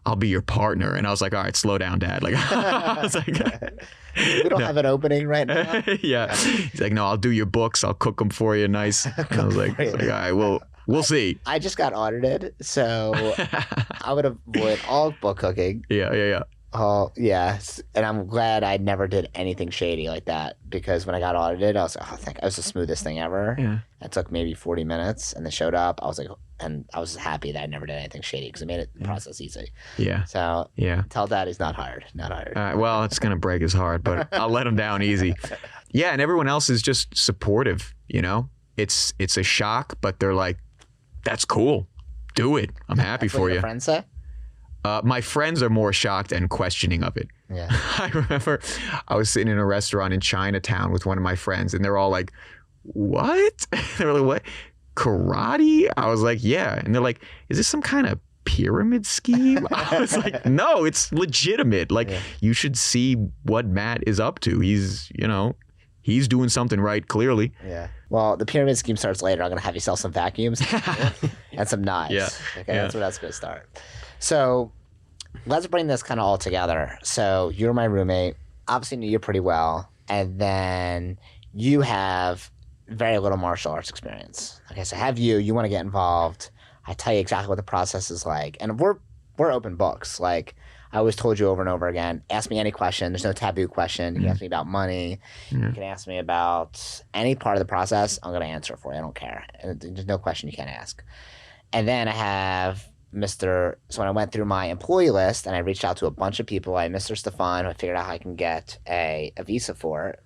I'll be your partner. And I was like, all right, slow down, Dad. Like, I was like, we don't have an opening right now. Yeah. He's like, no, I'll do your books. I'll cook them for you nice. And I was like, all right, we'll see. I just got audited, so I would avoid all book cooking. Yeah. Oh, yes. And I'm glad I never did anything shady like that, because when I got audited, I was like, it was the smoothest thing ever. Yeah. It took maybe 40 minutes, and they showed up. I was like, and I was happy that I never did anything shady because it made the process easy. Yeah. So tell Dad he's not hired. Not hired. Well, it's going to break his heart, but I'll let him down easy. Yeah, and everyone else is just supportive, It's a shock, but they're like, that's cool. Do it. I'm happy for you. What your friends say? My friends are more shocked and questioning of it. Yeah. I remember I was sitting in a restaurant in Chinatown with one of my friends, and they're all like, what? They were like, what? Karate? I was like, yeah. And they're like, is this some kind of pyramid scheme? I was like, no, it's legitimate. Like, you should see what Matt is up to. He's, he's doing something right, clearly. Yeah. Well, the pyramid scheme starts later. I'm going to have you sell some vacuums and some knives. Yeah. Okay, Yeah. that's where that's going to start. So let's bring this kind of all together. So you're my roommate. Obviously knew you pretty well. And then you have very little martial arts experience. Okay, so you want to get involved. I tell you exactly what the process is like. And we're open books. Like I always told you over and over again, ask me any question. There's no taboo question. You can ask me about money. You can ask me about any part of the process. I'm going to answer it for you. I don't care. And there's no question you can't ask. And then I have so when I went through my employee list and I reached out to a bunch of people, I had Mr. Stefan, who I figured out how I can get a visa for it.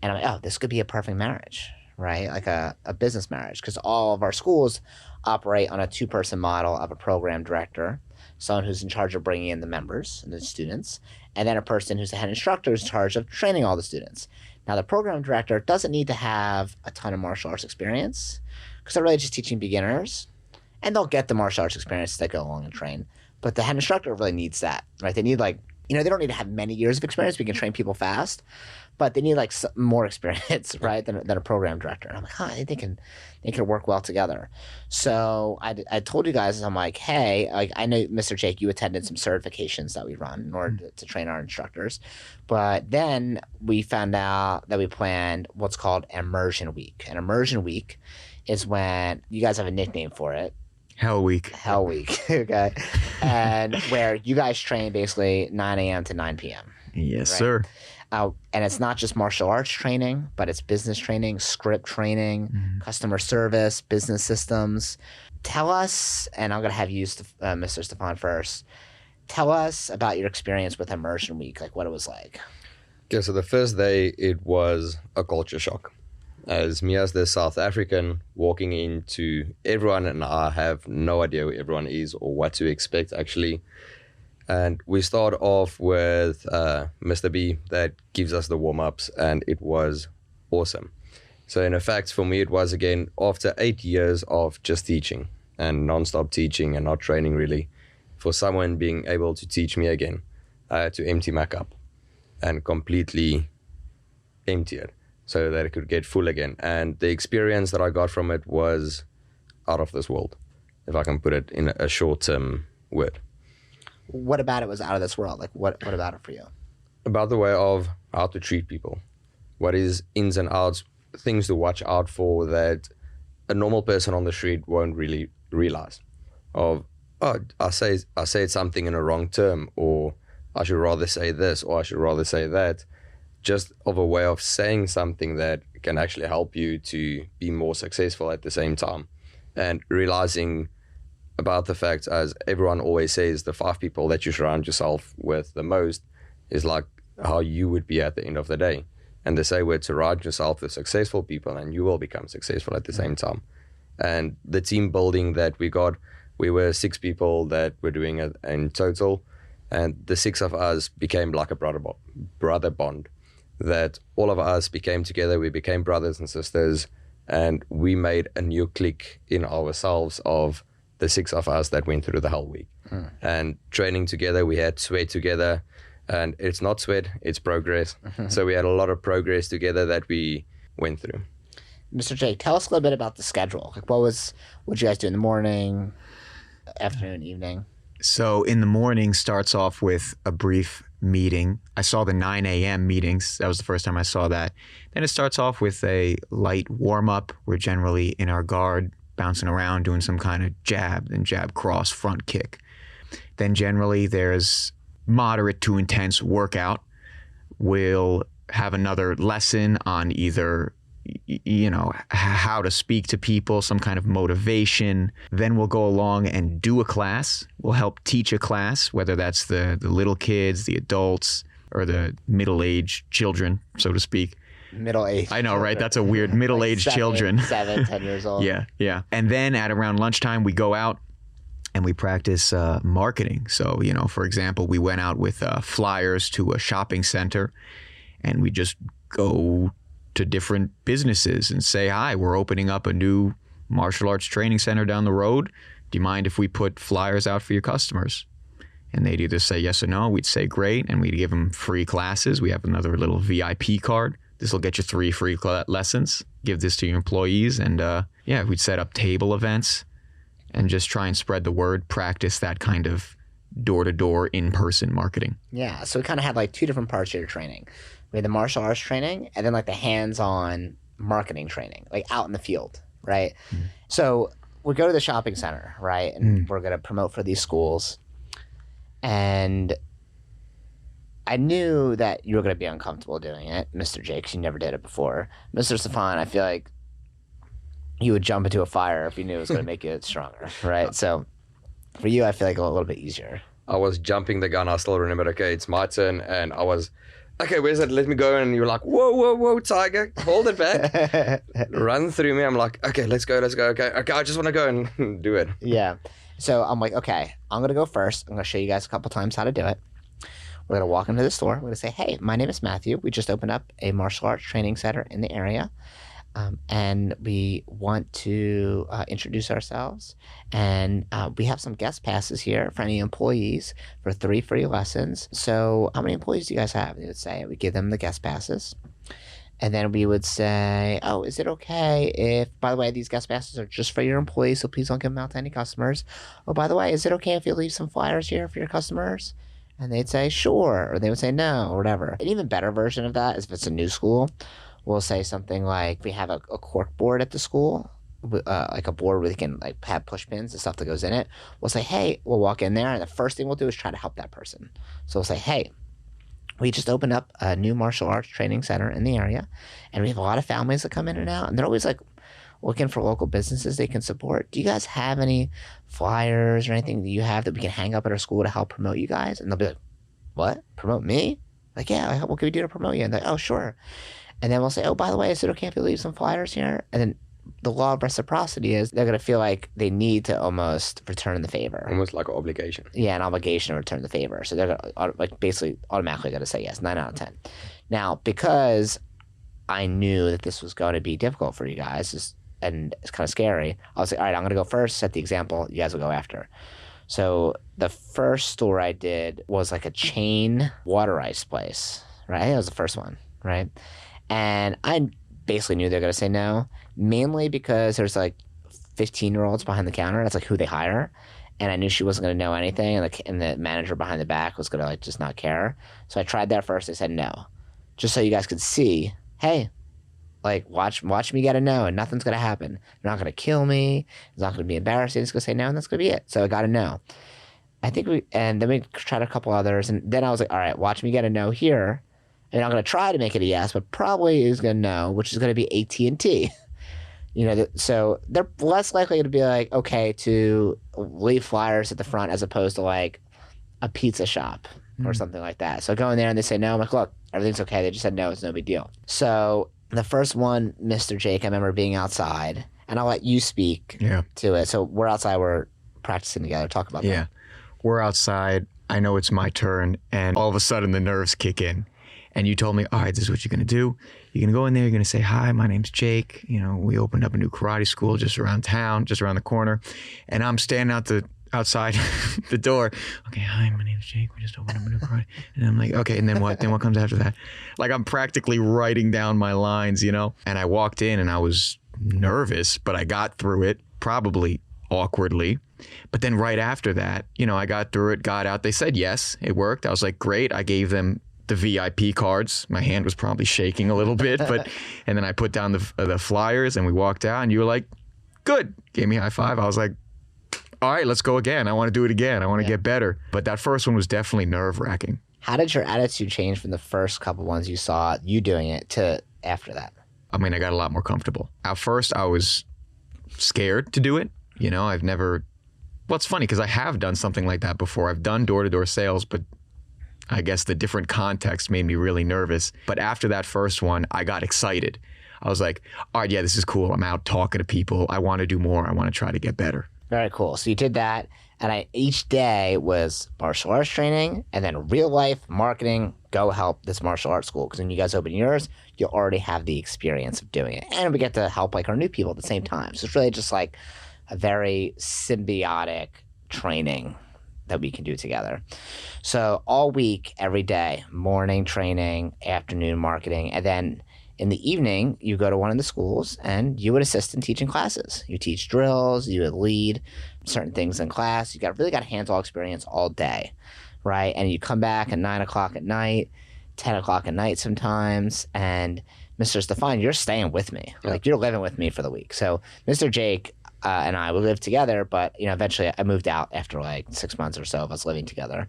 And I'm like, oh, this could be a perfect marriage, right? Like a business marriage, because all of our schools operate on a 2-person model of a program director, someone who's in charge of bringing in the members and the students, and then a person who's the head instructor who's in charge of training all the students. Now, the program director doesn't need to have a ton of martial arts experience because they're really just teaching beginners, and they'll get the martial arts experience as they go along and train. But the head instructor really needs that, right? They need they don't need to have many years of experience. We can train people fast, but they need more experience, right, than a program director. And I'm like, I think they can work well together. So I told you guys, I'm like, hey, I know, Mr. Jake, you attended some certifications that we run in order to train our instructors. But then we found out that we planned what's called Immersion Week. And Immersion Week is when you guys have a nickname for it. Hell Week. Hell Week, okay? And where you guys train basically 9 a.m. to 9 p.m. Yes, Right. sir. And it's not just martial arts training, but it's business training, script training, customer service, business systems. Tell us, and I'm going to have you, Mr. Stefan, first. Tell us about your experience with Immersion Week, like what it was like. Okay, so the first day, it was a culture shock. As me as the South African walking into everyone, and I have no idea who everyone is or what to expect actually. And we start off with Mr. B that gives us the warm-ups, and it was awesome. So in effect, for me, it was again, after 8 years of just teaching and non-stop teaching and not training really, for someone being able to teach me again, I had to empty my cup and completely empty it, so that it could get full again. And the experience that I got from it was out of this world, if I can put it in a short-term word. What about it was out of this world? Like what about it for you? About the way of how to treat people. What is ins and outs, things to watch out for that a normal person on the street won't really realize. Of, I said something in a wrong term, or I should rather say this, or I should rather say that. Just of a way of saying something that can actually help you to be more successful at the same time. And realizing about the fact, as everyone always says, the 5 people that you surround yourself with the most is like how you would be at the end of the day. And they say we're to surround yourself with successful people and you will become successful at the same time. And the team building that we got, we were 6 people that were doing it in total. And the 6 of us became like a brother bond. That all of us became together, we became brothers and sisters, and we made a new clique in ourselves of the 6 of us that went through the Hell Week. And training together, we had sweat together, and it's not sweat, it's progress. So we had a lot of progress together that we went through. Mr. Jake, tell us a little bit about the schedule. Like what you guys do in the morning, afternoon, evening? So in the morning starts off with a brief meeting. I saw the 9 a.m. meetings. That was the first time I saw that. Then it starts off with a light warm-up. We're generally in our guard, bouncing around, doing some kind of jab, then jab, cross, front kick. Then generally there's moderate to intense workout. We'll have another lesson on either how to speak to people, some kind of motivation. Then we'll go along and do a class. We'll help teach a class, whether that's the little kids, the adults, or the middle-aged children, so to speak. Middle-aged. I know, right? That's a weird middle-aged children. 7, 10 years old. Yeah. And then at around lunchtime, we go out and we practice marketing. So, for example, we went out with flyers to a shopping center, and we just go to different businesses and say, hi, we're opening up a new martial arts training center down the road. Do you mind if we put flyers out for your customers? And they'd either say yes or no. We'd say great, and we'd give them free classes. We have another little VIP card. This will get you 3 free lessons. Give this to your employees. And we'd set up table events and just try and spread the word, practice that kind of door-to-door in-person marketing. Yeah, so we kind of had like 2 different parts of your training. We had the martial arts training and then like the hands-on marketing training, like out in the field, right? So we go to the shopping center, right? And we're going to promote for these schools. And I knew that you were going to be uncomfortable doing it, Mr. Jake, 'cause you never did it before. Mr. Stefan, I feel like you would jump into a fire if you knew it was going to make you stronger, right? So for you, I feel like a little bit easier. I was jumping the gun. I still remember, okay, it's my turn. And I was, okay, where's it? Let me go. And you were like, whoa, tiger, hold it back. Run through me. I'm like, okay, let's go. Okay, I just want to go and do it. Yeah. So I'm like, okay, I'm going to go first. I'm going to show you guys a couple times how to do it. We're going to walk into the store. We're going to say, hey, my name is Matthew. We just opened up a martial arts training center in the area. And we want to introduce ourselves. And we have some guest passes here for any employees for 3 free lessons. So how many employees do you guys have? They would say, we give them the guest passes. And then we would say, oh, is it okay if, by the way, these guest passes are just for your employees, so please don't give them out to any customers. Oh, by the way, is it okay if you leave some flyers here for your customers? And they'd say, sure. Or they would say no, or whatever. An even better version of that is if it's a new school. We'll say something like, we have a cork board at the school, like a board where we can like have push pins and stuff that goes in it. We'll say, hey, we'll walk in there, and the first thing we'll do is try to help that person. So we'll say, hey, we just opened up a new martial arts training center in the area, and we have a lot of families that come in and out, and they're always like looking for local businesses they can support. Do you guys have any flyers or anything that you have that we can hang up at our school to help promote you guys? And they'll be like, what? Promote me? Like, yeah, what can we do to promote you? And they're like, oh, sure. And then we'll say, oh, by the way, is it okay if you leave some flyers here? And then the law of reciprocity is they're going to feel like they need to almost return the favor. Almost like an obligation. Yeah, an obligation to return the favor. So they're going to like basically automatically going to say yes, 9 out of 10. Now, because I knew that this was going to be difficult for you guys and it's kind of scary, I was like, all right, I'm going to go first, set the example. You guys will go after. So the first store I did was like a chain water ice place, right? That was the first one, right? And I basically knew they were going to say no, mainly because there's like 15-year-olds behind the counter. That's like who they hire. And I knew she wasn't going to know anything. And the manager behind the back was going to like just not care. So I tried that first. They said no. Just so you guys could see, hey, like watch me get a no and nothing's going to happen. They're not going to kill me. It's not going to be embarrassing. It's going to say no and that's going to be it. So I got a no. And then we tried a couple others. And then I was like, all right, watch me get a no here. And I'm going to try to make it a yes, but probably is going to no, which is going to be AT&T. So they're less likely to be like, okay, to leave flyers at the front as opposed to like a pizza shop or something like that. So I go in there and they say no. I'm like, look, everything's okay. They just said no. It's no big deal. So the first one, Mr. Jake, I remember being outside, and I'll let you speak to it. So we're outside. We're practicing together. Talk about that. Yeah. We're outside. I know it's my turn, and all of a sudden the nerves kick in. And you told me, all right, this is what you're going to do. You're going to go in there. You're going to say, hi, my name's Jake. We opened up a new karate school just around town, just around the corner. And I'm standing outside the door. Okay, hi, my name's Jake. We just opened up a new karate. And I'm like, okay, and then what? Then what comes after that? Like I'm practically writing down my lines, And I walked in and I was nervous, but I got through it, probably awkwardly. But then right after that, I got through it, got out. They said yes, it worked. I was like, great. I gave them the VIP cards. My hand was probably shaking a little bit, and then I put down the flyers and we walked out and you were like, good. Gave me a high five. I was like, all right, let's go again. I want to do it again. I want to get better. But that first one was definitely nerve wracking. How did your attitude change from the first couple ones you saw you doing it to after that? I mean, I got a lot more comfortable. At first I was scared to do it. I've never, well, it's funny because I have done something like that before. I've done door-to-door sales, but I guess the different context made me really nervous. But after that first one, I got excited. I was like, all right, yeah, this is cool. I'm out talking to people. I want to do more. I want to try to get better. Very cool. So you did that. And each day was martial arts training and then real life marketing. Go help this martial arts school. Because when you guys open yours, you already have the experience of doing it. And we get to help like our new people at the same time. So it's really just like a very symbiotic training that we can do together. So all week, every day, morning training, afternoon marketing, and then in the evening, you go to one of the schools and you would assist in teaching classes. You teach drills, you would lead certain things in class. You really got hands-on experience all day, right? And you come back at 9 o'clock at night, 10 o'clock at night sometimes, and Mr. Stefan, you're staying with me. Yeah. Like, you're living with me for the week. So Mr. Jake and I, we lived together, but, eventually I moved out after like 6 months or so of us living together.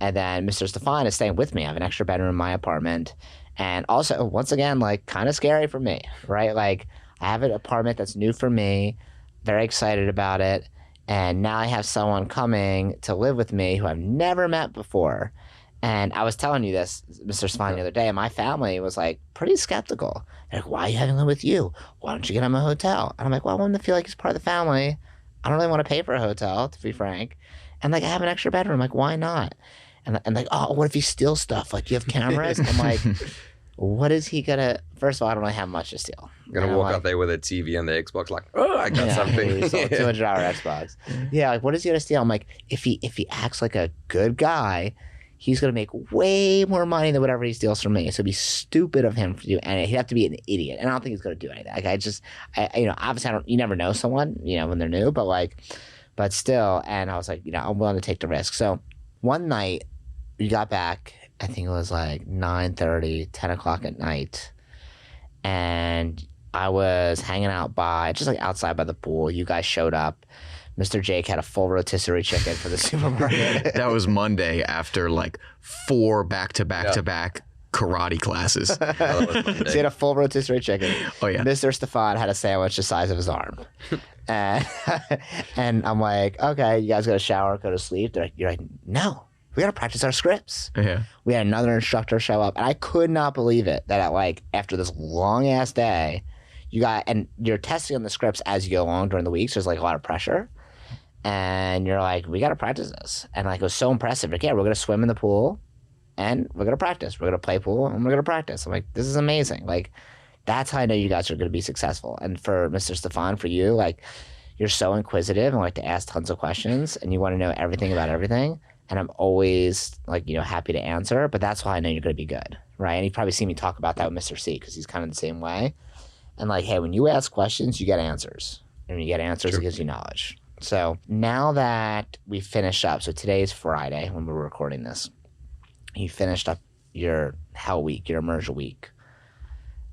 And then Mr. Stefan is staying with me. I have an extra bedroom in my apartment. And also, once again, like, kind of scary for me, right? Like, I have an apartment that's new for me, very excited about it. And now I have someone coming to live with me who I've never met before. And I was telling you this, Mr. Stefan, the other day, and my family was like pretty skeptical. They're like, why are you having him with you? Why don't you get him a hotel? And I'm like, well, I want him to feel like he's part of the family. I don't really want to pay for a hotel, to be frank. And like, I have an extra bedroom. Like, why not? And like, oh, what if he steals stuff? Like, you have cameras? I'm like, what is he gonna? First of all, I don't really have much to steal. You're gonna walk out there with a TV and the Xbox, like, oh, I got something. He sold $200 Xbox. Yeah, like, what is he gonna steal? I'm like, if he acts like a good guy, he's going to make way more money than whatever he steals from me. So it'd be stupid of him to do anything. He'd have to be an idiot. And I don't think he's going to do anything. Like, obviously you never know someone, when they're new, but still. And I was like, I'm willing to take the risk. So one night we got back, I think it was like 9:30, 10 o'clock at night. And I was hanging out just like outside by the pool. You guys showed up. Mr. Jake had a full rotisserie chicken for the supermarket. That was Monday after like 4 back-to-back karate classes. So he had a full rotisserie chicken. Oh, yeah. Mr. Stefan had a sandwich the size of his arm. And, and I'm like, okay, you guys got to shower, go to sleep. You're like, no, we got to practice our scripts. Yeah. We had another instructor show up. And I could not believe it that after this long-ass day, and you're testing on the scripts as you go along during the week. So there's like a lot of pressure. And you're like, we got to practice this. And like, it was so impressive. Like, yeah, we're going to swim in the pool and we're going to practice. We're going to play pool and we're going to practice. I'm like, this is amazing. Like, that's how I know you guys are going to be successful. And for Mr. Stefan, for you, like, you're so inquisitive and like to ask tons of questions and you want to know everything about everything. And I'm always like, happy to answer, but that's why I know you're going to be good. Right. And you've probably seen me talk about that with Mr. C because he's kind of the same way. And like, hey, when you ask questions, you get answers. And when you get answers, It gives you knowledge. So now that we finished up, so today's Friday when we're recording this, you finished up your Hell Week, your immersion week.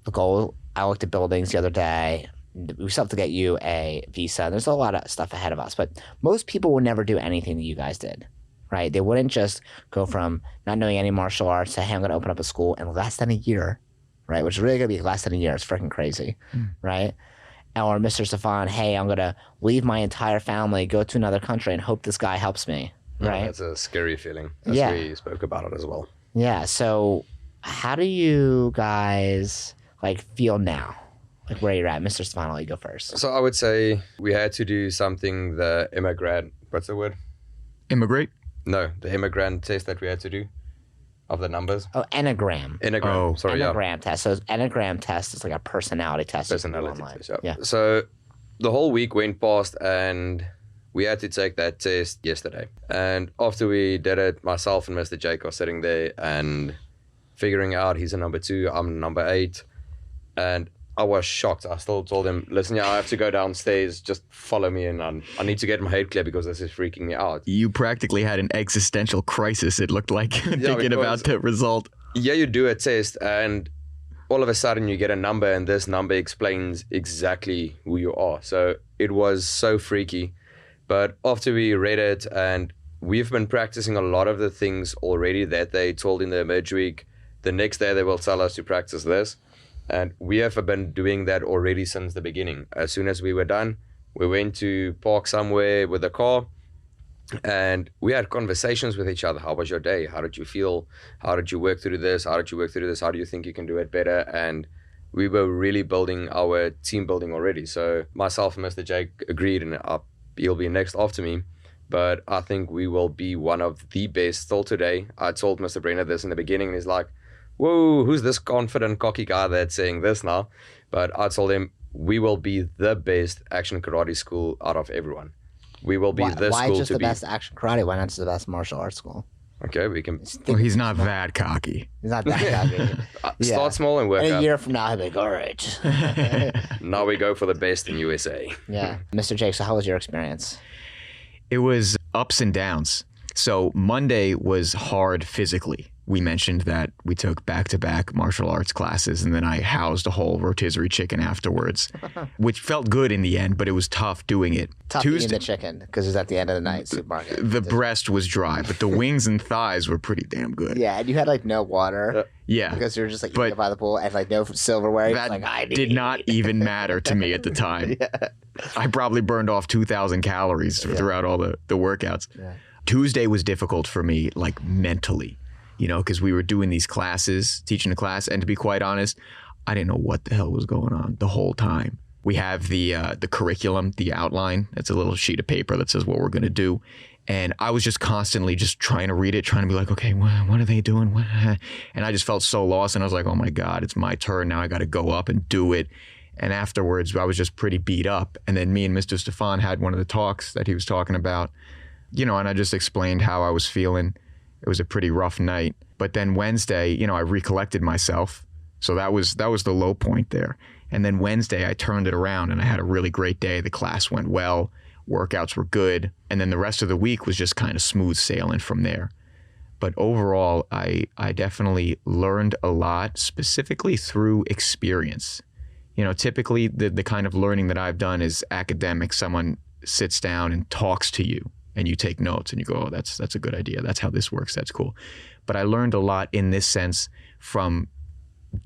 The goal, I looked at buildings the other day. We still have to get you a visa. There's a lot of stuff ahead of us, but most people would never do anything that you guys did, right? They wouldn't just go from not knowing any martial arts to, hey, I'm going to open up a school in less than a year, right? Which is really going to be less than a year. It's freaking crazy, right? Or Mr. Stefan, hey, I'm going to leave my entire family, go to another country, and hope this guy helps me, right? That's a scary feeling. That's Yeah. why you spoke about it as well. Yeah, so how do you guys, like, feel now? Like, where you're at? Mr. Stefan, I'll let you go first. So I would say we had to do something, the immigrant, what's the word? Immigrate? No, the immigrant test that we had to do of the numbers. Oh, Enneagram. Enneagram, Oh. sorry, Enneagram test. So Enneagram test is like a personality test. you can do Personality online. test, yeah. Yeah. So the whole week went past and we had to take that test yesterday. And after we did it, myself and Mr. Jake are sitting there and figuring out he's a number 2, I'm a number 8. And I was shocked. I still told him, listen, I have to go downstairs. Just follow me and I need to get my head clear because this is freaking me out. You practically had an existential crisis, it looked like, thinking about the result. Yeah, you do a test and all of a sudden you get a number and this number explains exactly who you are. So it was so freaky. But after we read it and we've been practicing a lot of the things already that they told in the emerge week, the next day they will tell us to practice this. And we have been doing that already since the beginning. As soon as we were done, we went to park somewhere with a car and we had conversations with each other. How was your day? How did you feel? How did you work through this? How did you work through this? How do you think you can do it better? And we were really building our team building already. So myself and Mr. Jake agreed and he'll be next after me. But I think we will be one of the best still today. I told Mr. Brenner this in the beginning and he's like, whoa, who's this confident, cocky guy that's saying this now? But I told him, we will be the best action karate school out of everyone. We will be the why school just to the be. best action karate? Why not just the best martial arts school? Okay, we can Well, he's not that cocky. He's not that cocky. start small and work In a up. year from now, he'll be like, all right. Now we go for the best in USA. Yeah. Mr. Jake, so how was your experience? It was ups and downs. So Monday was hard physically. We mentioned that we took back-to-back martial arts classes, and then I housed a whole rotisserie chicken afterwards, which felt good in the end, but it was tough doing it. Tough eating the chicken because it was at the end of the night supermarket. The breast was dry, but the wings and thighs were pretty damn good. Yeah, and you had like no water. Yeah. Because you were just like eating by the pool and like no silverware. That like, I did not even matter to me at the time. Yeah. I probably burned off 2,000 calories throughout all the workouts. Yeah. Tuesday was difficult for me, like mentally, because we were doing these classes, teaching a class, and to be quite honest, I didn't know what the hell was going on the whole time. We have the curriculum, the outline. That's a little sheet of paper that says what we're going to do. And I was just constantly just trying to read it, trying to be like, okay, what are they doing? And I just felt so lost. And I was like, oh my God, it's my turn. Now I got to go up and do it. And afterwards, I was just pretty beat up. And then me and Mr. Stefan had one of the talks that he was talking about, and I just explained how I was feeling. It was a pretty rough night. But then Wednesday, I recollected myself. So that was the low point there. And then Wednesday, I turned it around and I had a really great day. The class went well. Workouts were good. And then the rest of the week was just kind of smooth sailing from there. But overall, I definitely learned a lot, specifically through experience. Typically the kind of learning that I've done is academic. Someone sits down and talks to you and you take notes and you go, oh, that's a good idea. That's how this works. That's cool. But I learned a lot in this sense from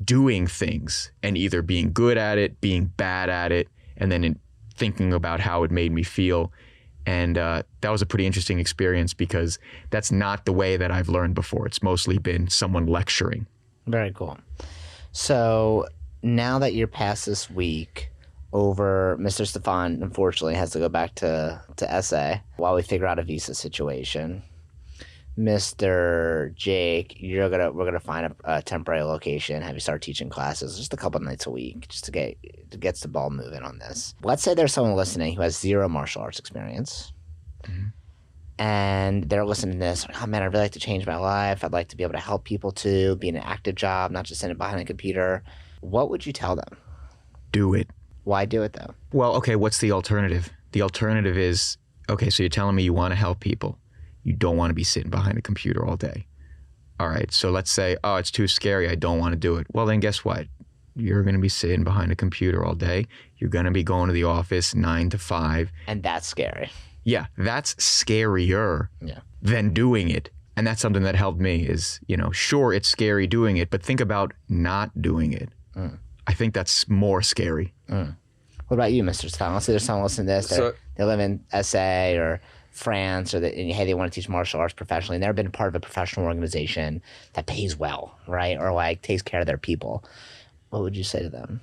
doing things and either being good at it, being bad at it, and then thinking about how it made me feel. And that was a pretty interesting experience because that's not the way that I've learned before. It's mostly been someone lecturing. Very cool. So now that you're past this week, Mr. Stefan unfortunately has to go back to SA while we figure out a visa situation. Mr. Jake, we're gonna find a temporary location, have you start teaching classes just a couple nights a week, just to get the ball moving on this. Let's say there's someone listening who has zero martial arts experience, and they're listening to this. Oh man, I'd really like to change my life. I'd like to be able to help people too, be in an active job, not just sitting behind a computer. What would you tell them? Do it. Why do it though? Well, okay, what's the alternative? The alternative is, okay, so you're telling me you want to help people. You don't want to be sitting behind a computer all day. All right, so let's say, oh, it's too scary. I don't want to do it. Well, then guess what? You're going to be sitting behind a computer all day. You're going to be going to the office 9 to 5. And that's scary. Yeah, that's scarier than doing it. And that's something that helped me is, sure, it's scary doing it, but think about not doing it. I think that's more scary. What about you, Mr. Stefan? Let's say there's someone listening to this. They live in SA or France, or hey, they want to teach martial arts professionally. And they've been part of a professional organization that pays well, right? Or like takes care of their people. What would you say to them?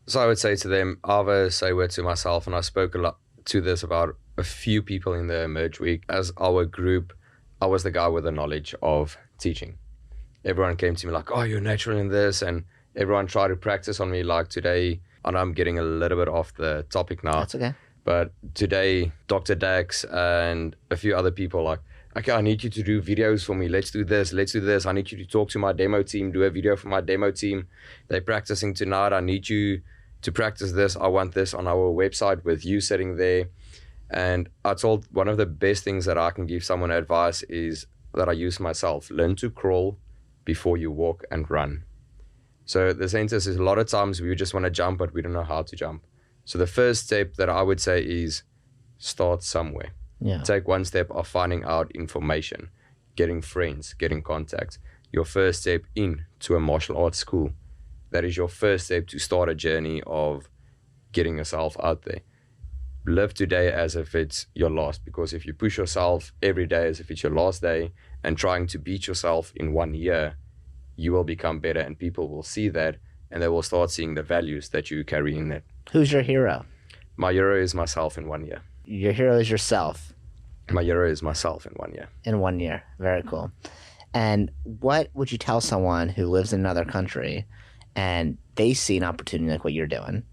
So I would say to them, either say word to myself, and I spoke a lot to this about a few people in the Merge Week. As our group, I was the guy with the knowledge of teaching. Everyone came to me like, oh, you're natural in this, and everyone tried to practice on me like today. And I'm getting a little bit off the topic now. That's okay. But today, Dr. Dax and a few other people like, okay, I need you to do videos for me. Let's do this. I need you to talk to my demo team, do a video for my demo team. They're practicing tonight. I need you to practice this. I want this on our website with you sitting there. And I told one of the best things that I can give someone advice is that I use myself. Learn to crawl before you walk and run. So the sense is a lot of times we just want to jump, but we don't know how to jump. So the first step that I would say is start somewhere. Yeah. Take one step of finding out information, getting friends, getting contacts. Your first step into a martial arts school. That is your first step to start a journey of getting yourself out there. Live today as if it's your last, because if you push yourself every day as if it's your last day and trying to beat yourself in 1 year, you will become better and people will see that and they will start seeing the values that you carry in it. Who's your hero? My hero is myself in 1 year. Your hero is yourself. My hero is myself in 1 year. In 1 year. Very cool. And what would you tell someone who lives in another country and they see an opportunity like what you're doing?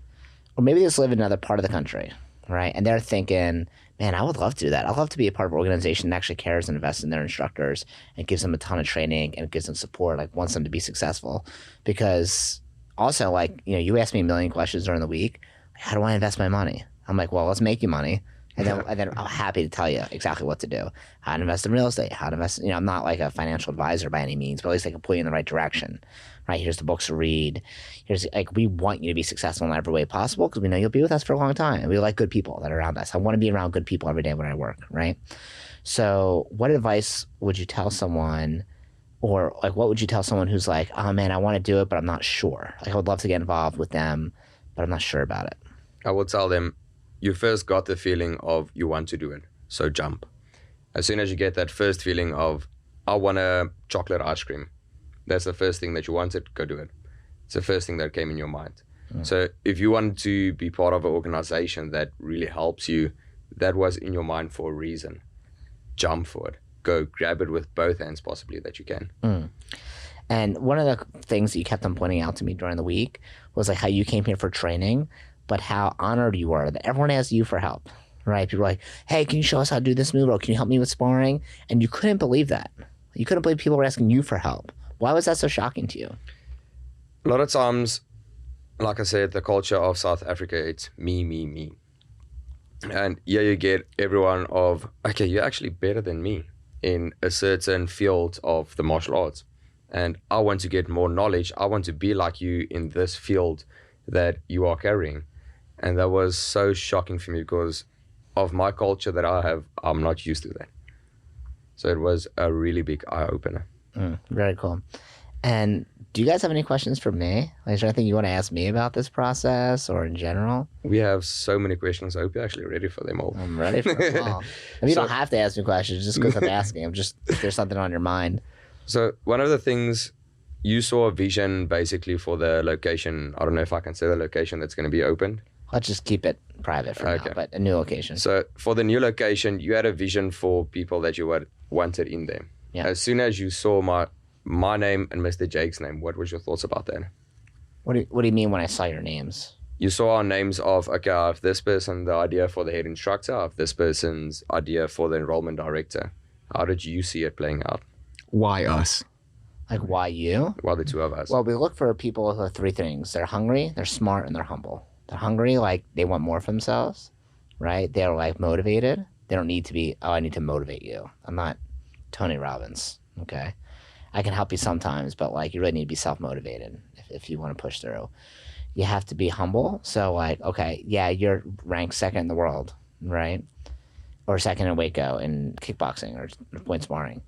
Or maybe they just live in another part of the country, right? And they're thinking, Man, I would love to do that. I'd love to be a part of an organization that actually cares and invests in their instructors and gives them a ton of training and gives them support, like wants them to be successful. Because also, like, you ask me a million questions during the week. How do I invest my money? I'm like, well, let's make you money. And then I'm happy to tell you exactly what to do. How to invest in real estate, how to invest, I'm not like a financial advisor by any means, but at least I can point you in the right direction, right? Here's the books to read. Here's like, we want you to be successful in every way possible because we know you'll be with us for a long time. And we like good people that are around us. I want to be around good people every day when I work, right? So what advice would you tell someone, or like, what would you tell someone who's like, oh man, I want to do it, but I'm not sure. Like I would love to get involved with them, but I'm not sure about it. I would tell them, you first got the feeling of you want to do it, so jump. As soon as you get that first feeling of, I want a chocolate ice cream, that's the first thing that you wanted, go do it. It's the first thing that came in your mind. So if you want to be part of an organization that really helps you, that was in your mind for a reason, jump for it. Go grab it with both hands possibly that you can. And one of the things that you kept on pointing out to me during the week was like how you came here for training, but how honored you were that everyone asked you for help, right? People were like, hey, can you show us how to do this move? Or can you help me with sparring? And you couldn't believe that. You couldn't believe people were asking you for help. Why was that so shocking to you? A lot of times, like I said, the culture of South Africa, it's me, me, me. And yeah, you get everyone of, okay, you're actually better than me in a certain field of the martial arts. And I want to get more knowledge. I want to be like you in this field that you are carrying. And that was so shocking for me because of my culture that I have, I'm not used to that. So it was a really big eye-opener. Very cool. And do you guys have any questions for me? Like, is there anything you want to ask me about this process or in general? We have so many questions. I hope you're actually ready for them all. I'm ready for them all. You don't have to ask me questions just because I'm asking. I'm just, if there's something on your mind. So one of the things, you saw a vision basically for the location. I don't know if I can say the location that's going to be opened. Let's just keep it private for now, but a new location. So for the new location, you had a vision for people that you wanted in there. Yeah. As soon as you saw my name and Mr. Jake's name, what was your thoughts about that? What do you mean when I saw your names? You saw our names of, okay, I have this person, the idea for the head instructor, I have this person's idea for the enrollment director. How did you see it playing out? Why us? Like, why you? Why the two of us? Well, we look for people who have three things. They're hungry, they're smart, and they're humble. They're hungry, like they want more for themselves, right? They're like motivated. They don't need to be, oh, I need to motivate you. I'm not Tony Robbins, okay? I can help you sometimes, but like you really need to be self-motivated if you want to push through. You have to be humble. So like, okay, yeah, you're ranked second in the world, right? Or second in Waco in kickboxing or point sparring.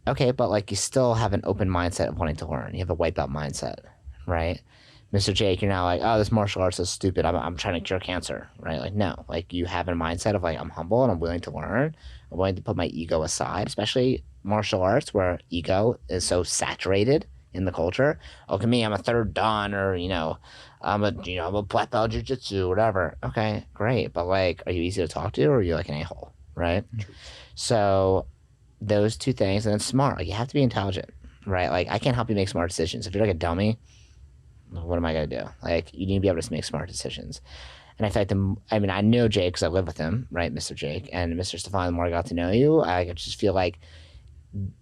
Okay, but like you still have an open mindset of wanting to learn. You have a white belt mindset, right? Mr. Jake, you're now like, oh, this martial arts is stupid. I'm trying to cure cancer, right? Like, no, like you have a mindset of like, I'm humble and I'm willing to learn. I'm willing to put my ego aside, especially martial arts where ego is so saturated in the culture. Look at me, I'm a third dan, or I'm a black belt jiu-jitsu, whatever. Okay, great, but like, are you easy to talk to, or are you like an a-hole, right? True. So those two things, and then smart. Like you have to be intelligent, right? Like I can't help you make smart decisions. If you're like a dummy, what am I gonna do? Like you need to be able to make smart decisions. And in fact, I know Jake because I live with him, right, Mr. Jake and Mr. Stefan. The more I got to know you, I just feel like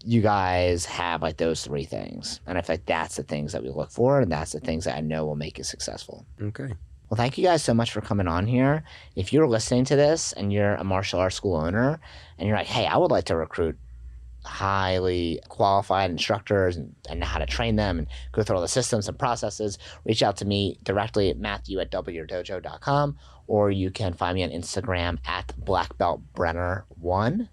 you guys have like those three things, and I feel like that's the things that we look for, and that's the things that I know will make you successful. Okay. Well, thank you guys so much for coming on here. If you're listening to this and you're a martial arts school owner, and you're like, hey, I would like to recruit highly qualified instructors and know how to train them and go through all the systems and processes, reach out to me directly at matthew@wyourdojo.com, or you can find me on Instagram at blackbeltbrenner1,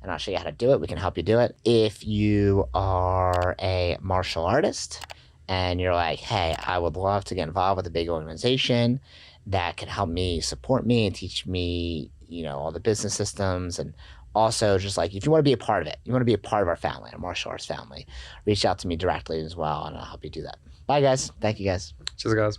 and I'll show you how to do it. We can help you do it. If you are a martial artist and you're like, hey, I would love to get involved with a big organization that can help me, support me, and teach me, all the business systems, and also just like if you want to be a part of it, you want to be a part of our family, our martial arts family, reach out to me directly as well, and I'll help you do that. Bye, guys. Thank you, guys. Cheers, guys.